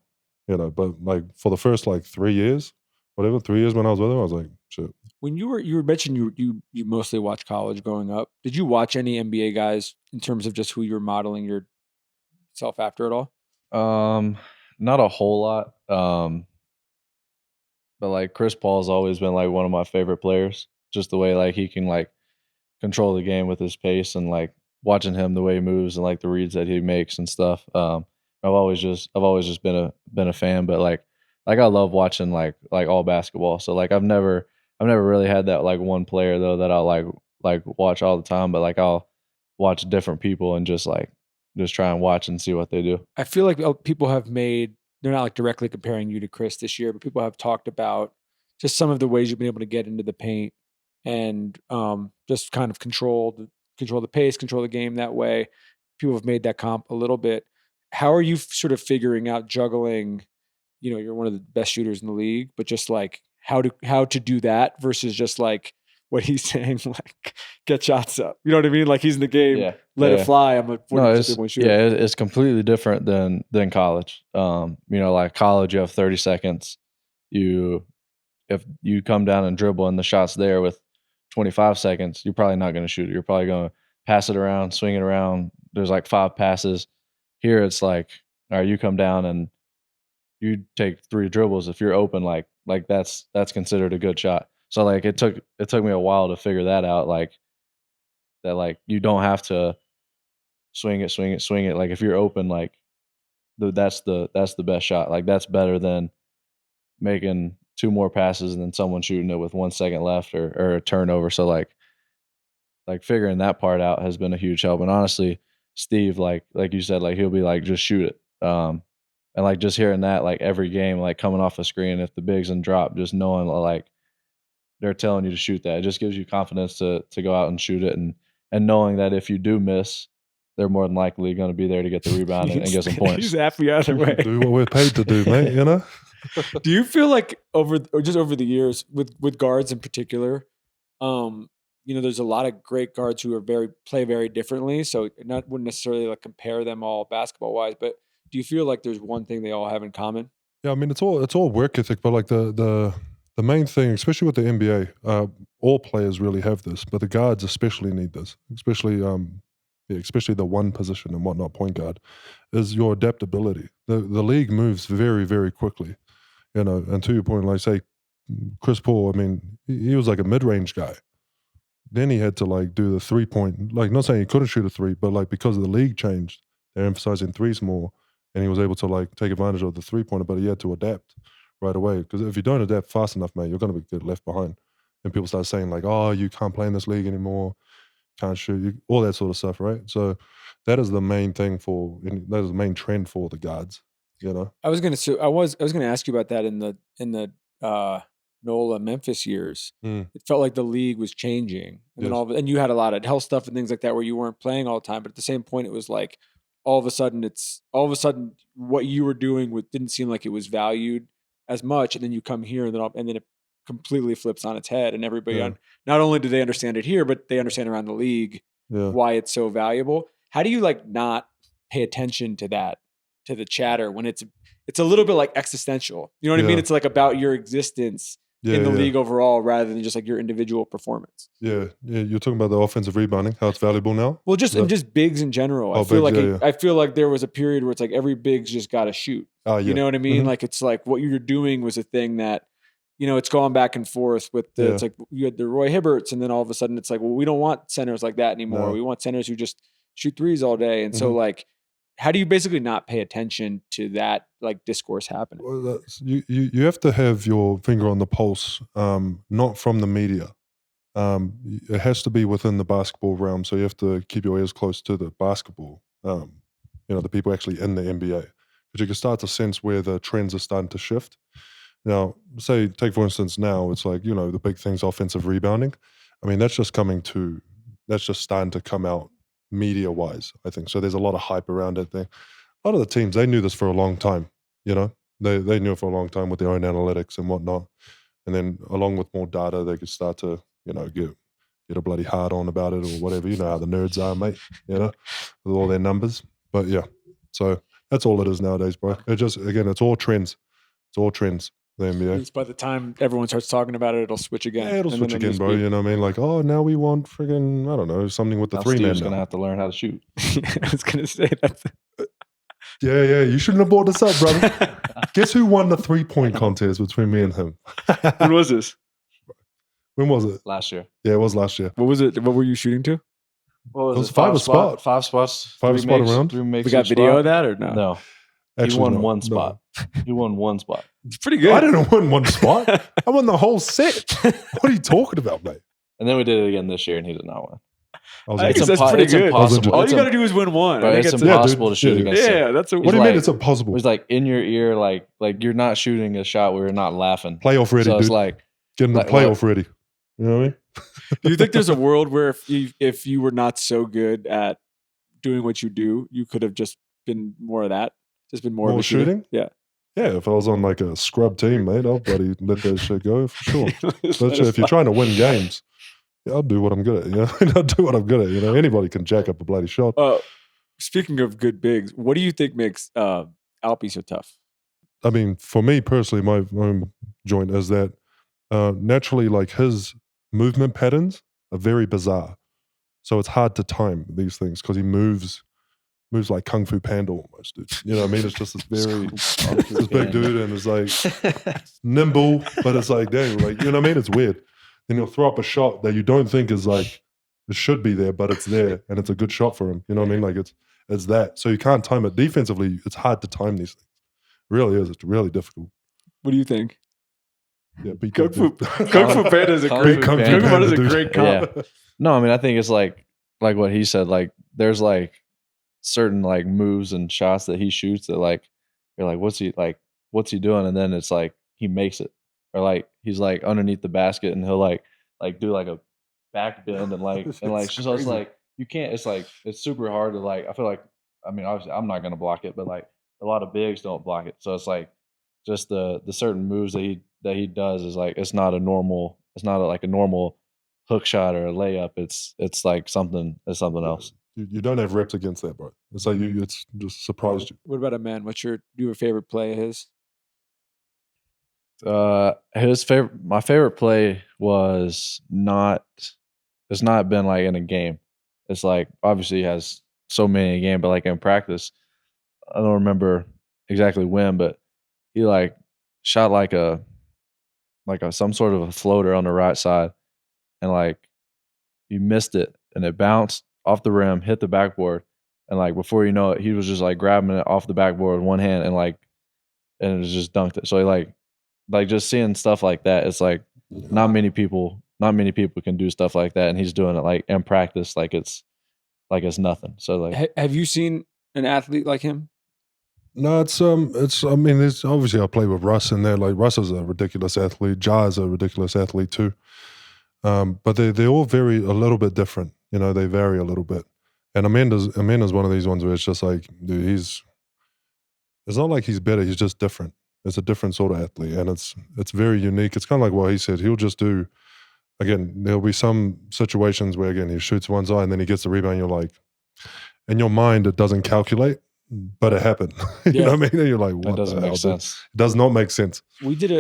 But like for the first like 3 years when I was with him, I was like, shit. When you mentioned you mostly watched college growing up, did you watch any NBA guys in terms of just who you're modeling yourself after at all? Not a whole lot. But like Chris Paul's always been like one of my favorite players. Just the way like he can like control the game with his pace and like watching him the way he moves and like the reads that he makes and stuff. I've always just been a fan, but like like I love watching like all basketball. So like I've never really had that like one player though that I'll like watch all the time, but like I'll watch different people and just try and watch and see what they do. I feel like people have made, they're not like directly comparing you to Chris this year, but people have talked about just some of the ways you've been able to get into the paint and just kind of control the pace, control the game that way. People have made that comp a little bit. How are you sort of figuring out juggling, you know, you're one of the best shooters in the league, but just like how to do that versus just like what he's saying, like get shots up. You know what I mean? Like he's in the game, let it fly. I'm a 40% point shooter. Yeah, it's completely different than college. You know, like college, you have 30 seconds. If you come down and dribble and the shot's there with 25 seconds, you're probably not going to shoot it. You're probably going to pass it around, swing it around. There's like 5 passes. Here it's like, all right, you come down and you take 3 dribbles. If you're open, like that's considered a good shot. So like it took me a while to figure that out. Like that, like you don't have to swing it. Like if you're open, like that's the best shot. Like that's better than making 2 more passes and then someone shooting it with 1 second left or a turnover. So like figuring that part out has been a huge help. And honestly, Steve, like you said, like he'll be like, just shoot it. And like just hearing that, like every game, like coming off the screen, if the big's in drop, just knowing like they're telling you to shoot that, it just gives you confidence to go out and shoot it. And knowing that if you do miss, they're more than likely going to be there to get the rebound and get some points. He's happy the other way. Do what we're paid to do, mate, you know? Do you feel like over the years with guards in particular, you know, there's a lot of great guards who are play very differently. So wouldn't necessarily like compare them all basketball wise, but do you feel like there's one thing they all have in common? Yeah, I mean it's all work ethic, but like the main thing, especially with the NBA, all players really have this, but the guards especially need this, especially the one position and whatnot, point guard, is your adaptability. The league moves very, very quickly, you know. And to your point, like say Chris Paul, I mean he was like a mid-range guy. Then he had to like do the 3-point, like not saying he couldn't shoot a 3, but like because the league changed, they're emphasizing threes more, and he was able to like take advantage of the 3-pointer, but he had to adapt right away. Because if you don't adapt fast enough, mate, you're going to get left behind. And people start saying like, oh, you can't play in this league anymore, can't shoot, all that sort of stuff, right? So that is the main thing that is the main trend for the guards, you know? I was gonna ask you about that in the NOLA Memphis years. It felt like the league was changing, and then and you had a lot of health stuff and things like that where you weren't playing all the time. But at the same point, it was like all of a sudden what you were doing didn't seem like it was valued as much, and then you come here and then it completely flips on its head, and everybody not only do they understand it here, but they understand around the league why it's so valuable. How do you like not pay attention to that, to the chatter when it's a little bit like existential? You know what I mean? It's like about your existence in the league overall rather than just like your individual performance. Yeah. You're talking about the offensive rebounding, how it's valuable now? Well, just bigs in general. I feel like there was a period where it's like every big's just got to shoot. You know what I mean? Like it's like what you're doing was a thing that, you know, it's gone back and forth with it's like you had the Roy Hibberts, and then all of a sudden it's like, well, we don't want centers like that anymore. No. We want centers who just shoot threes all day. And so like, how do you basically not pay attention to that like discourse happening? Well, you have to have your finger on the pulse, not from the media. It has to be within the basketball realm. So you have to keep your ears close to the basketball, you know, the people actually in the NBA. But you can start to sense where the trends are starting to shift. Now, take for instance now, it's like, you know, the big thing's offensive rebounding. I mean, that's just starting to come out media-wise, I think. So there's a lot of hype around it. A lot of the teams, they knew this for a long time, you know. They knew it for a long time with their own analytics and whatnot. And then along with more data, they could start to, you know, get a bloody hard on about it or whatever. You know how the nerds are, mate, you know, with all their numbers. But yeah, so that's all it is nowadays, bro. It's all trends. It's all trends. The NBA. By the time everyone starts talking about it, it'll switch again. Yeah, it'll switch again, bro. You know what I mean? Like, oh, now we want friggin', I don't know, something with the 3-man. Steve's going to have to learn how to shoot. I was going to say that. Yeah. You shouldn't have brought this up, brother. Guess who won the 3-point contest between me and him? When was this? When was it? Last year. Yeah, it was last year. What was it? What were you shooting to? What was it? 5 spots. 5 spots. 5 spot around. We got video of that or no? No. Actually, he won one spot. He won one spot. It's pretty good. I didn't win one spot. I won the whole set. What are you talking about, mate? And then we did it again this year, and he did not win. I think that's pretty good. Impossible. All you got to do is win one. Bro, it's impossible to shoot against him. Yeah, that's a. What do you mean it's impossible? It was like in your ear, like you're not shooting a shot where you're not laughing. Playoff ready, So dude. it's like, Get him the playoff ready. You know what I mean? Do you think there's a world where if you were not so good at doing what you do, you could have just been more of that? Just been more of a shooting? Yeah. Yeah, if I was on like a scrub team, mate, I'll bloody let that shit go for sure. But if you're trying to win games, yeah, I'll do what I'm good at. You know, I'll do what I'm good at. You know, anybody can jack up a bloody shot. Speaking of good bigs, what do you think makes Alpy so tough? I mean, for me personally, my joint is that naturally, like his movement patterns are very bizarre. So it's hard to time these things because he moves like Kung Fu Panda almost, dude. You know what I mean? It's just this this big dude and it's like nimble, but it's like, dang, like, you know what I mean? It's weird. Then he'll throw up a shot that you don't think is like, it should be there, but it's there and it's a good shot for him. You know what I mean? Like it's that. So you can't time it. Defensively, it's hard to time these things. It really is. It's really difficult. What do you think? Yeah, Kung Fu Panda is a great Kung Fu Panda is a dude. great comp. Yeah. No, I mean, I think it's like what he said. Like, there's like certain like moves and shots that he shoots that like you're like, what's he doing? And then it's like he makes it, or like he's like underneath the basket and he'll like do like a back bend and like so it's like you can't. It's like it's super hard to like. I feel like I mean, obviously I'm not gonna block it, but like a lot of bigs don't block it. So it's like just the certain moves that he does is like it's not like a normal hook shot or a layup. It's like something else. You don't have reps against that, bro. It's like it's just surprised you. What about a man? Do you have a favorite play of his? My favorite play it's not been like in a game. It's like obviously he has so many in a game, but like in practice, I don't remember exactly when, but he like shot like a some sort of a floater on the right side, and like he missed it and it bounced off the rim, hit the backboard, and like before you know it, he was just like grabbing it off the backboard with one hand and it was just dunked it. So he like just seeing stuff like that, it's like not many people can do stuff like that, and he's doing it like in practice, like it's nothing. So like, have you seen an athlete like him? No, it's obviously I play with Russ in there. Like Russ is a ridiculous athlete. Ja is a ridiculous athlete too. But they all vary a little bit different. You know, they vary a little bit. And Amanda's one of these ones where it's just like, dude, it's not like he's better. He's just different. It's a different sort of athlete, and it's very unique. It's kind of like what he said. He'll just do. Again, there'll be some situations where again he shoots one side and then he gets the rebound. You're like, in your mind, it doesn't calculate, but it happened. You know what I mean? And you're like, what? That doesn't make sense. It does not make sense. We did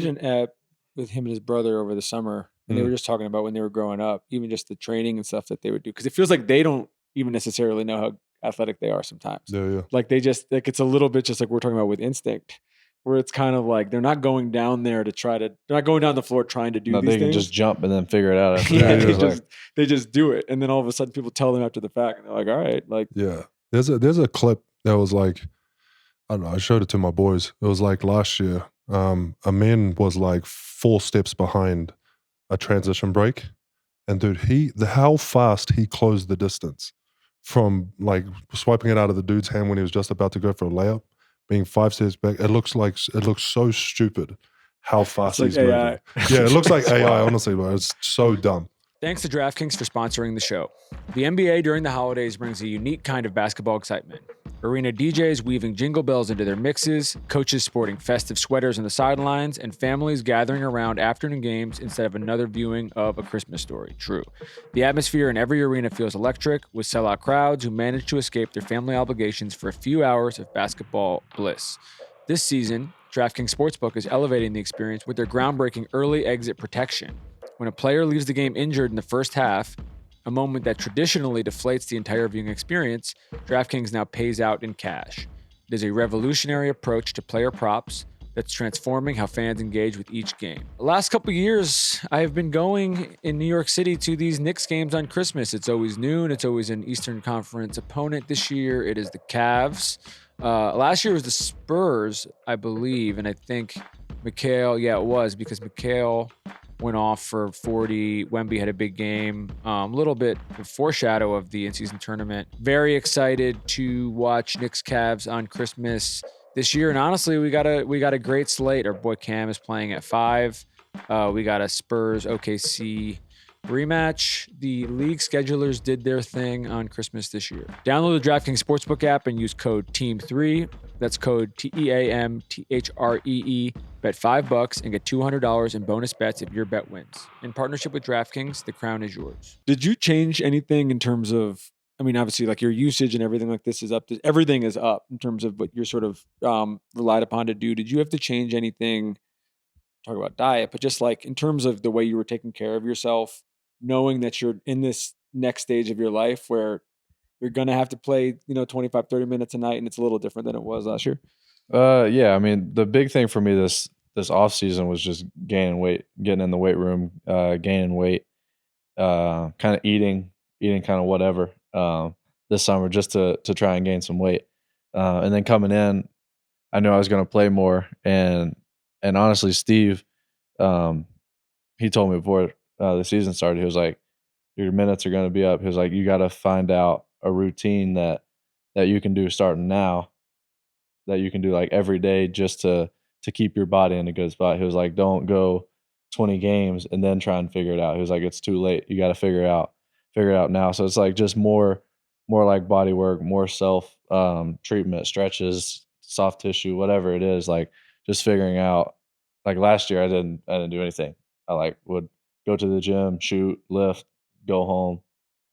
an app with him and his brother over the summer, and they were just talking about when they were growing up, even just the training and stuff that they would do, because it feels like they don't even necessarily know how athletic they are sometimes. Yeah. Like they just it's a little bit just like we're talking about with instinct, where it's kind of like they're not going down there they're not going down the floor trying to do these they things. Can just jump and then figure it out after Yeah, that. they just do it, and then all of a sudden people tell them after the fact, and they're like, all right, like yeah. There's a clip that was like, I don't know, I showed it to my boys. It was like last year. A man was like 4 steps behind a transition break, and dude, how fast he closed the distance from like swiping it out of the dude's hand when he was just about to go for a layup, being 5 steps back. It looks so stupid how fast he's moving. AI. Yeah, it looks like AI, honestly, but it's so dumb. Thanks to DraftKings for sponsoring the show. The NBA during the holidays brings a unique kind of basketball excitement. Arena DJs weaving jingle bells into their mixes, coaches sporting festive sweaters on the sidelines, and families gathering around afternoon games instead of another viewing of A Christmas Story. True. The atmosphere in every arena feels electric, with sellout crowds who manage to escape their family obligations for a few hours of basketball bliss. This season, DraftKings Sportsbook is elevating the experience with their groundbreaking early exit protection. When a player leaves the game injured in the first half, a moment that traditionally deflates the entire viewing experience, DraftKings now pays out in cash. It is a revolutionary approach to player props that's transforming how fans engage with each game. The last couple of years, I have been going in New York City to these Knicks games on Christmas. It's always noon. It's always an Eastern Conference opponent. This year, it is the Cavs. Last year was the Spurs, I believe, and I think Mikal, it was because Mikal went off for 40. Wemby had a big game. A little bit of foreshadow of the in-season tournament. Very excited to watch Knicks Cavs on Christmas this year, and honestly, we got a great slate. Our boy Cam is playing at 5. We got a Spurs OKC rematch. The league schedulers did their thing on Christmas this year. Download the DraftKings Sportsbook app and use code TEAM3. That's code TEAMTHREE. Bet $5 and get $200 in bonus bets if your bet wins. In partnership with DraftKings, the crown is yours. Did you change anything in terms of, I mean, obviously, like your usage and everything like this is up. Everything is up in terms of what you're sort of relied upon to do. Did you have to change anything? Talk about diet, but just like in terms of the way you were taking care of yourself, knowing that you're in this next stage of your life where you're going to have to play, 25, 30 minutes a night, and it's a little different than it was last year? Yeah. I mean, the big thing for me this off season was just gaining weight, getting in the weight room, gaining weight, kind of eating kind of whatever this summer just to try and gain some weight. And then coming in, I knew I was going to play more. And honestly, Steve, he told me before the season started, he was like, your minutes are going to be up. He was like, you got to find out a routine that you can do starting now, that you can do like every day just to keep your body in a good spot. He was like, don't go 20 games and then try and figure it out. He was like, it's too late. You got to figure it out now. So it's like just more like body work, more self treatment, stretches, soft tissue, whatever it is, like just figuring out. Like last year I didn't do anything. I like would go to the gym, shoot, lift, go home.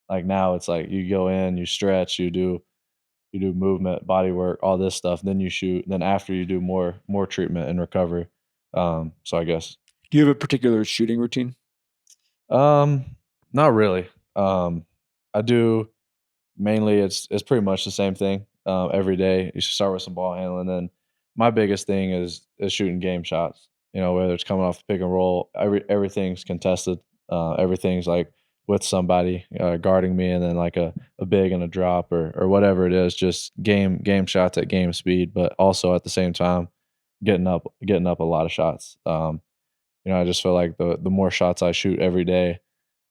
Like now it's like you go in, you stretch, you do movement, body work, all this stuff, then you shoot, then after you do more treatment and recovery. So I guess. Do you have a particular shooting routine? Not really. I do mainly it's pretty much the same thing every day. You should start with some ball handling. Then my biggest thing is shooting game shots. Whether it's coming off the pick and roll, everything's contested. Everything's like with somebody guarding me, and then like a big and a drop or whatever it is. Just game shots at game speed, but also at the same time getting up a lot of shots. I just feel like the more shots I shoot every day,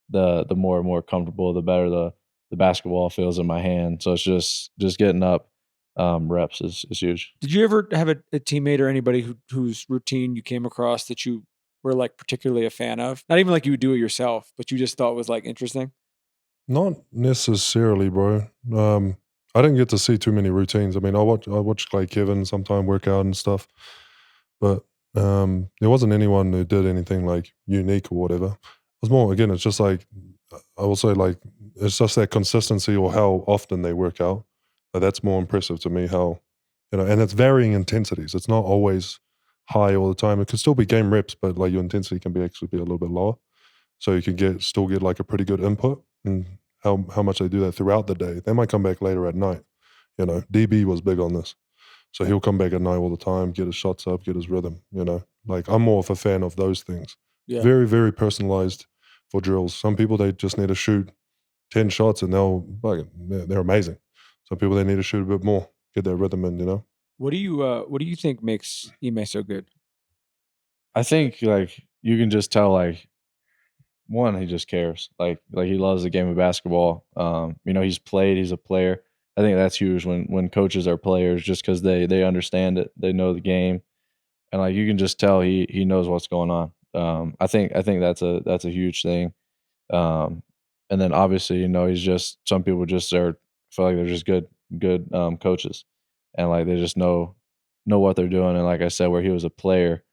the more and more comfortable, the better the basketball feels in my hand. So it's just getting up reps is huge. Did you ever have a teammate or anybody whose routine you came across that you were like particularly a fan of? Not even like you would do it yourself, but you just thought was like interesting? Not necessarily, bro. I didn't get to see too many routines. I mean, I watched Clay Kevin sometime work out and stuff, but there wasn't anyone who did anything like unique or whatever. It was more, again, it's just like, I will say, like, it's just that consistency or how often they work out. That's more impressive to me, how, and it's varying intensities. It's not always high all the time. It could still be game reps, but like your intensity can actually be a little bit lower. So you can still get like a pretty good input and how much they do that throughout the day. They might come back later at night. DB was big on this. So he'll come back at night all the time, get his shots up, get his rhythm, Like I'm more of a fan of those things. Yeah. Very, very personalized for drills. Some people, they just need to shoot 10 shots and they're amazing. Some people, they need to shoot a bit more, get their rhythm in, What do you think makes Ime so good? I think like you can just tell, like, one, he just cares. Like he loves the game of basketball. He's a player. I think that's huge when coaches are players, just because they understand it, they know the game, and like you can just tell he knows what's going on. I think that's a huge thing. And then obviously, he's just, some people just feel like they're just good coaches, and like they just know what they're doing. And like I said, where he was a player,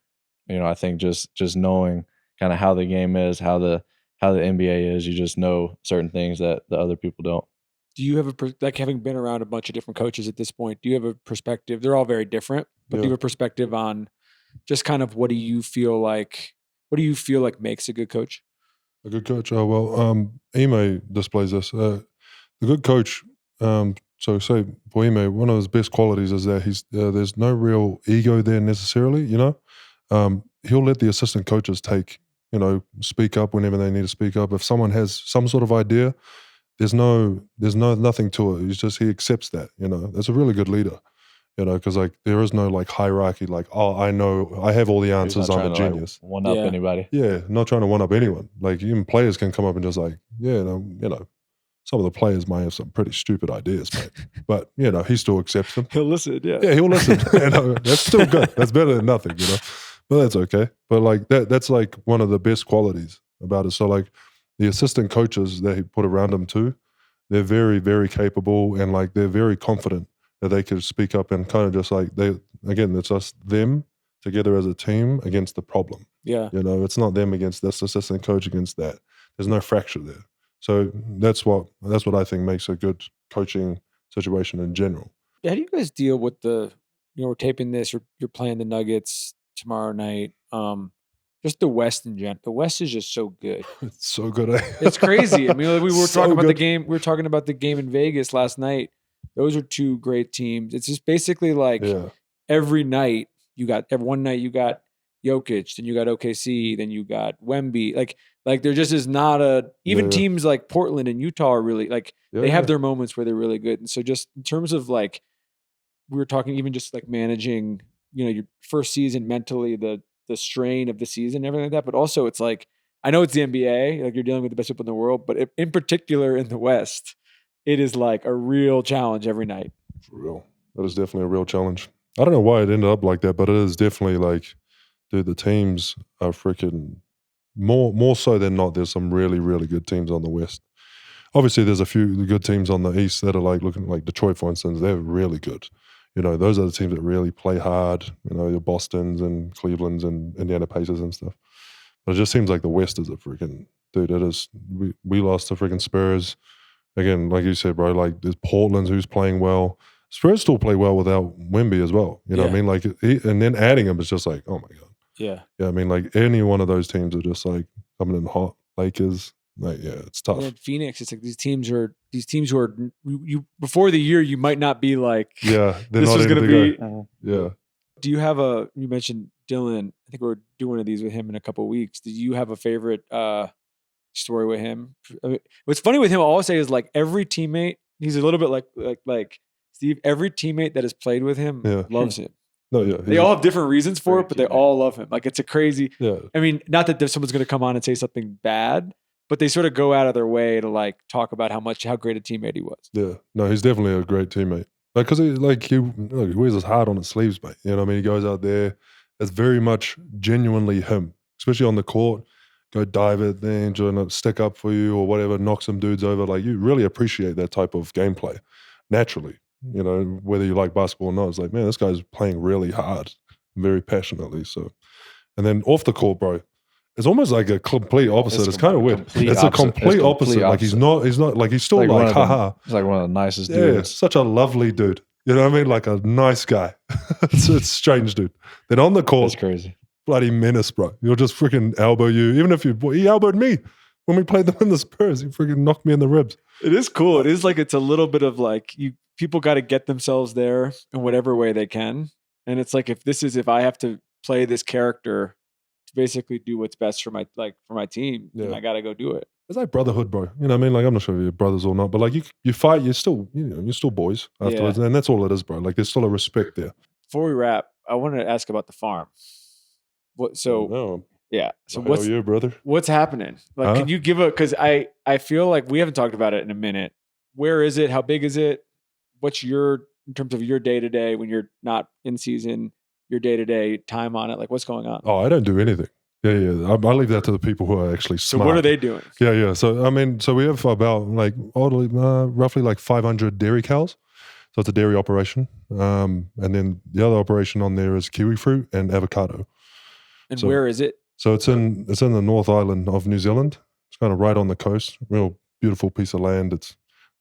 I think just knowing kind of how the game is, how the NBA is, you just know certain things that the other people don't. Do you have like, having been around a bunch of different coaches at this point, do you have a perspective? They're all very different, but do you have a perspective on just kind of what do you feel like makes a good coach? A good coach? Oh, well, Ime displays this. The good coach, so say for Ime, one of his best qualities is that there's no real ego there necessarily, He'll let the assistant coaches speak up whenever they need to speak up. If someone has some sort of idea, there's nothing to it. He accepts that, That's a really good leader. You know, because like there is no like hierarchy. Like, oh, I know, I have all the He's answers. not I'm a trying to, genius. one up Yeah. anybody. Yeah, not trying to one up anyone. Like even players can come up and just like, yeah, no, you know, some of the players might have some pretty stupid ideas, mate. But you know, he still accepts them. He'll listen. Yeah. Yeah, he'll listen. You know, that's still good. That's better than nothing, you know. But that's okay. But like that's like one of the best qualities about it. So like the assistant coaches that he put around him too, they're very, very capable and like they're very confident that they could speak up and kind of just like it's just them together as a team against the problem. Yeah. You know, it's not them against this assistant coach against that. There's no fracture there. So that's what I think makes a good coaching situation in general. How do you guys deal with we're taping this, you're playing the Nuggets tomorrow night. Just the West in general. The West is just so good. It's so good. Eh? It's crazy. I mean, we were So talking about the good. game. We were talking about the game in Vegas last night. Those are two great teams. It's just basically like Yeah. every night one night you got Jokic, then you got OKC, then you got Wemby. Like there just is not even Yeah. teams like Portland and Utah are really like they have Yeah. their moments where they're really good. And so just in terms of like we were talking even just like managing, your first season mentally, the strain of the season and everything like that. But also it's like, I know it's the NBA, like you're dealing with the best people in the world, but in particular in the West, it is like a real challenge every night. For real. That is definitely a real challenge. I don't know why it ended up like that, but it is definitely like, dude, the teams are freaking more so than not. There's some really, really good teams on the West. Obviously, there's a few good teams on the East that are like looking like Detroit, for instance. They're really good. You know, those are the teams that really play hard. You know, your Bostons and Clevelands and Indiana Pacers and stuff. But it just seems like the West is a freaking dude. It is. We lost to freaking Spurs again, like you said, bro. Like there's Portland who's playing well. Spurs still play well without Wemby as well. You know what I mean? Like, and then adding him is just like, oh my god. Yeah. Yeah, I mean, like any one of those teams are just like coming in hot. Lakers, like, yeah, it's tough. And then Phoenix, it's like these teams who are you before the year you might not be like, Yeah, they're this not was in going to to be. go. Yeah. Do you have you mentioned Dillon? I think we're doing one of these with him in a couple of weeks. Do you have a favorite story with him? I mean, what's funny with him, I'll always say is like every teammate. He's a little bit like Steve. Every teammate that has played with him loves him. No, yeah. They all have different reasons for it, but they all love him. Like it's a crazy. Yeah. I mean, not that someone's going to come on and say something bad, but they sort of go out of their way to like talk about how great a teammate he was. Yeah. No, he's definitely a great teammate. Like, because he wears his heart on his sleeves, mate. You know what I mean? He goes out there. It's very much genuinely him, especially on the court. Go dive it, then join stick up for you or whatever, knock some dudes over. Like, you really appreciate that type of gameplay naturally. You know, whether you like basketball or not, it's like, man, this guy's playing really hard, very passionately. So, and then off the court, bro, it's almost like a complete opposite. It's kind of weird. It's a complete opposite. Like he's not like he's still like haha. He's like one of the nicest Yeah, dudes. such a lovely dude. You know what I mean? Like a nice guy. it's strange, dude. Then on the court, That's crazy. bloody menace, bro. You'll just freaking elbow you. Even if he elbowed me when we played them in the Spurs. He freaking knocked me in the ribs. It is cool. It is like it's a little bit of like people got to get themselves there in whatever way they can. And it's like if I have to play this character to basically do what's best for my team, then I got to go do it. It's like brotherhood, bro. You know what I mean? Like, I'm not sure if you're brothers or not, but like you fight, you're still boys afterwards. And that's all it is, bro. Like there's still a respect there. Before we wrap, I wanted to ask about the farm. So what's you, brother? What's happening? Like, can you give because I feel like we haven't talked about it in a minute. Where is it? How big is it? What's in terms of your day to day when you're not in season, your day to day time on it? Like, what's going on? Oh, I don't do anything. Yeah. I leave that to the people who are actually smart. So what are they doing? Yeah. So, I mean, we have about like roughly like 500 dairy cows. So it's a dairy operation. And then the other operation on there is kiwi fruit and avocado. And where is it? So it's in the North Island of New Zealand. It's kind of right on the coast. Real beautiful piece of land. It's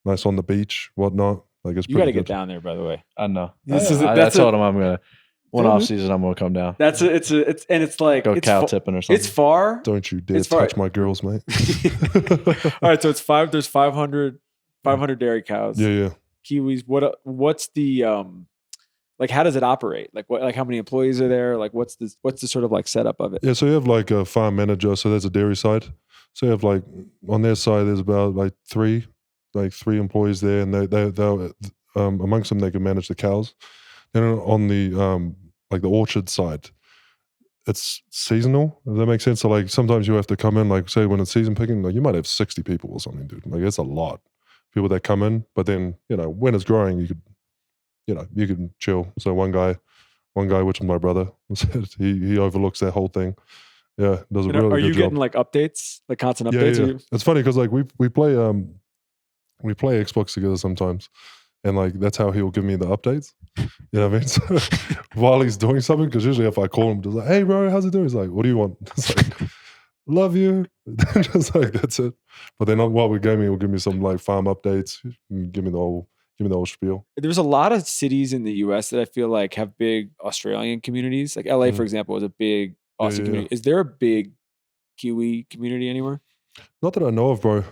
nice on the beach, whatnot. Like it's you got to get down there, by the way. I know. I told him I'm gonna off season. I'm gonna come down. It's like go cow tipping or something. It's far. Don't you dare touch my girls, mate. All right, so it's there's 500 dairy cows. Yeah. Kiwis. What's the like? How does it operate? Like what? Like how many employees are there? Like what's the sort of like setup of it? Yeah, so you have like a farm manager. So there's a dairy side. So you have like on their side, there's about like three employees there, and they amongst them they can manage the cows. Then on the like the orchard side, it's seasonal, if that makes sense. So like sometimes you have to come in, like say when it's season picking, like you might have 60 people or something, dude. Like it's a lot. People that come in, but then, when it's growing, you could chill. So one guy, which is my brother, he overlooks that whole thing. Yeah, does a really good job. Are you getting like updates, like constant updates? Yeah. It's funny because like we play Xbox together sometimes, and like that's how he'll give me the updates. You know what I mean? So while he's doing something, because usually if I call him, just like, "Hey, bro, how's it doing?" He's like, "What do you want?" It's like, "Love you." Just like that's it. But then while we're gaming, he'll give me some like farm updates. Give me the whole spiel. There's a lot of cities in the U.S. that I feel like have big Australian communities. Like LA, for example, is a big Aussie community. Is there a big Kiwi community anywhere? Not that I know of, bro.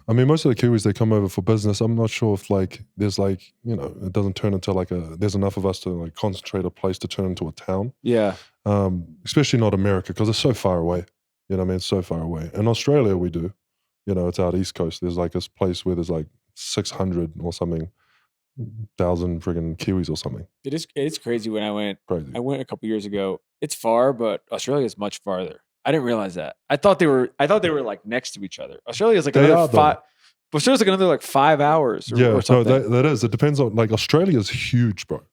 I mean, most of the Kiwis, they come over for business. I'm not sure if like there's like, it doesn't turn into like there's enough of us to like concentrate a place to turn into a town. Yeah. Especially not America, because it's so far away. You know what I mean? It's so far away. In Australia, we do. It's out East Coast. There's like this place where there's like 600 or something, 1,000 friggin' Kiwis or something. It's crazy when I went. Crazy. I went a couple years ago. It's far, but Australia is much farther. I didn't realize that. I thought they were like next to each other. Australia is like another 5. Australia's like another like 5 hours or something. No, that is. It depends on like Australia is huge, bro.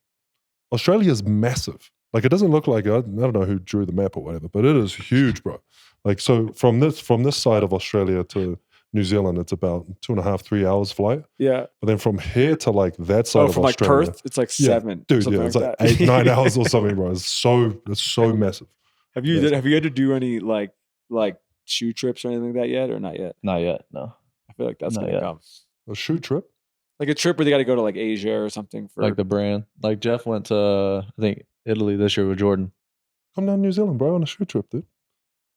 Australia is massive. Like it doesn't look like I don't know who drew the map or whatever, but it is huge, bro. Like so from this side of Australia to New Zealand, it's about 2.5, 3 hours flight. Yeah. But then from here to like that side of from Australia, like Perth, it's like 7. Dude, it's like 8, 9 hours or something, bro. It's so massive. Have you had to do any like shoe trips or anything like that yet, or not yet? Not yet, no. I feel like that's gonna come. A shoe trip? Like a trip where they got to go to like Asia or something for like the brand. Like Jeff went to I think Italy this year with Jordan. Come down to New Zealand, bro, on a shoe trip, dude.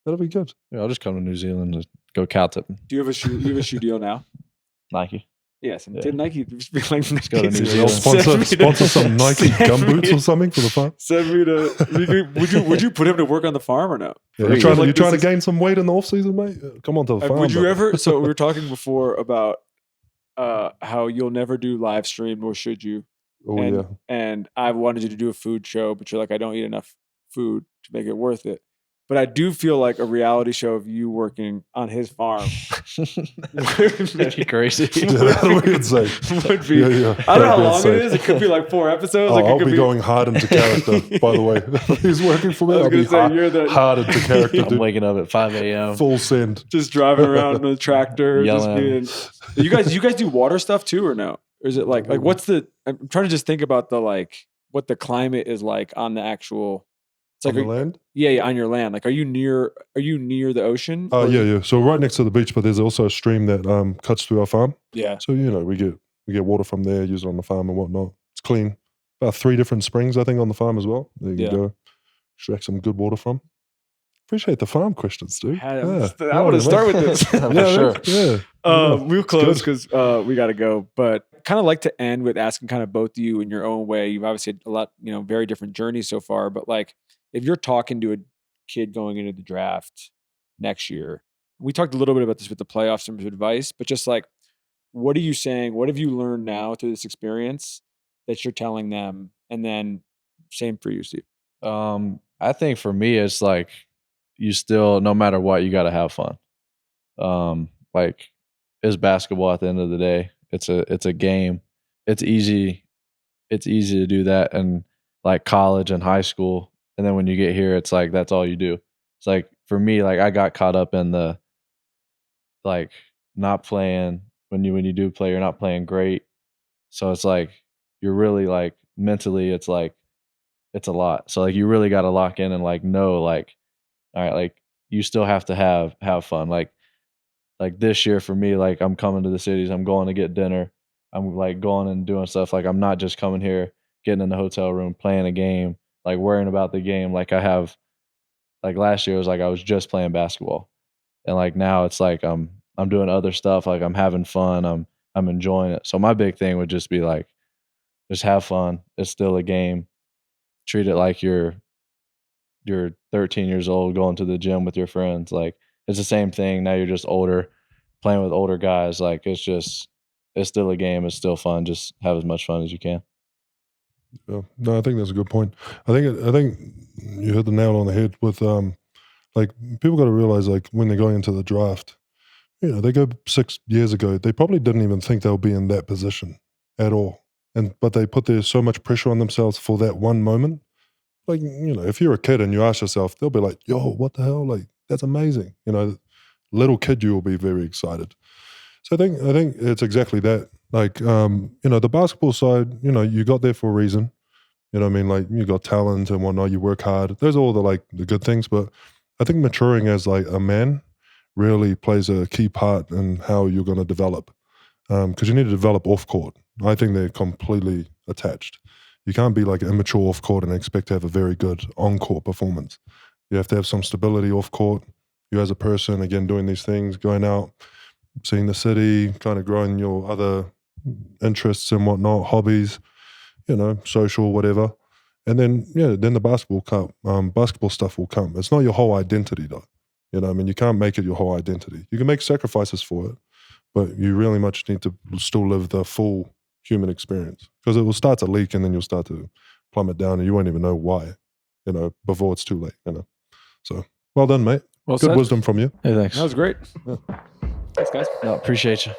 That'll be good. Yeah, I'll just come to New Zealand and go cow tipping. Do you have a shoe deal now? Nike. Yes, and did Nike just like Let's go to New Zealand. Sponsor some Nike gumboots or something for the farm. Send me to. Would you put him to work on the farm or no? Yeah, you're trying to gain some weight in the off season, mate. Come on to the farm. Would you ever? So we were talking before about how you'll never do live stream, nor should you. Oh, And I wanted you to do a food show, but you're like, I don't eat enough food to make it worth it. But I do feel like a reality show of you working on his farm. That'd be crazy. Would be. Yeah. I don't know how long it is. It could be like 4 episodes. I'll be going hard into character, by the way. He's working for me. I'll be hard into character. I'm waking up at 5 a.m. Full send. Just driving around in a tractor. Yelling. You guys do water stuff too or no? Or is it like what's the... I'm trying to just think about the like what the climate is like on the actual... It's like on the land? Yeah, on your land. Like, are you near the ocean? Yeah. So right next to the beach, but there's also a stream that cuts through our farm. Yeah. So we get water from there, use it on the farm and whatnot. It's clean. About 3 different springs, I think, on the farm as well. There you go. Extract some good water from. Appreciate the farm questions, dude. I want to start with this. For sure. We'll close because we got to go. But kind of like to end with asking kind of both of you in your own way. You've obviously had a lot, very different journeys so far. But like, if you're talking to a kid going into the draft next year, we talked a little bit about this with the playoffs in terms of advice, but just like, what are you saying? What have you learned now through this experience that you're telling them? And then same for you, Steve. I think for me, it's like you still, no matter what, you got to have fun. Like it's basketball at the end of the day. It's a game. It's easy to do that in like college and high school. And then when you get here, it's like, that's all you do. It's like, for me, like I got caught up in the, like not playing when you do play, you're not playing great. So it's like, you're really like mentally, it's like, it's a lot. So like, you really got to lock in and like, know, like, all right, like you still have to have fun. Like this year for me, like I'm coming to the cities, I'm going to get dinner. I'm like going and doing stuff. Like I'm not just coming here, getting in the hotel room, playing a game, like worrying about the game. Like I have, like last year was like I was just playing basketball, and like now it's like I'm doing other stuff. Like I'm having fun. I'm enjoying it. So my big thing would just be like, just have fun. It's still a game. Treat it like you're 13 years old going to the gym with your friends. Like it's the same thing. Now you're just older, playing with older guys. Like it's still a game. It's still fun. Just have as much fun as you can. Yeah. No, I think that's a good point. I think you hit the nail on the head with like people got to realize like when they're going into the draft, they go 6 years ago, they probably didn't even think they'll be in that position at all, but they put so much pressure on themselves for that one moment. Like if you're a kid and you ask yourself, they'll be like, "Yo, what the hell? Like that's amazing." Little kid, you will be very excited. So I think it's exactly that. Like the basketball side, you got there for a reason. You know what I mean? Like you got talent and whatnot, you work hard. There's all the good things, but I think maturing as like a man really plays a key part in how you're going to develop. Because you need to develop off court. I think they're completely attached. You can't be like immature off court and expect to have a very good on court performance. You have to have some stability off court. You as a person, again, doing these things, going out, seeing the city, kind of growing your other interests and whatnot, hobbies, social, whatever. And then, then the basketball stuff will come. It's not your whole identity though. You can't make it your whole identity. You can make sacrifices for it, but you really much need to still live the full human experience because it will start to leak and then you'll start to plummet down and you won't even know why, before it's too late, So, well done, mate. Well Good said. wisdom from you. Hey, thanks. That was great. Yeah. Thanks, guys. No, appreciate you.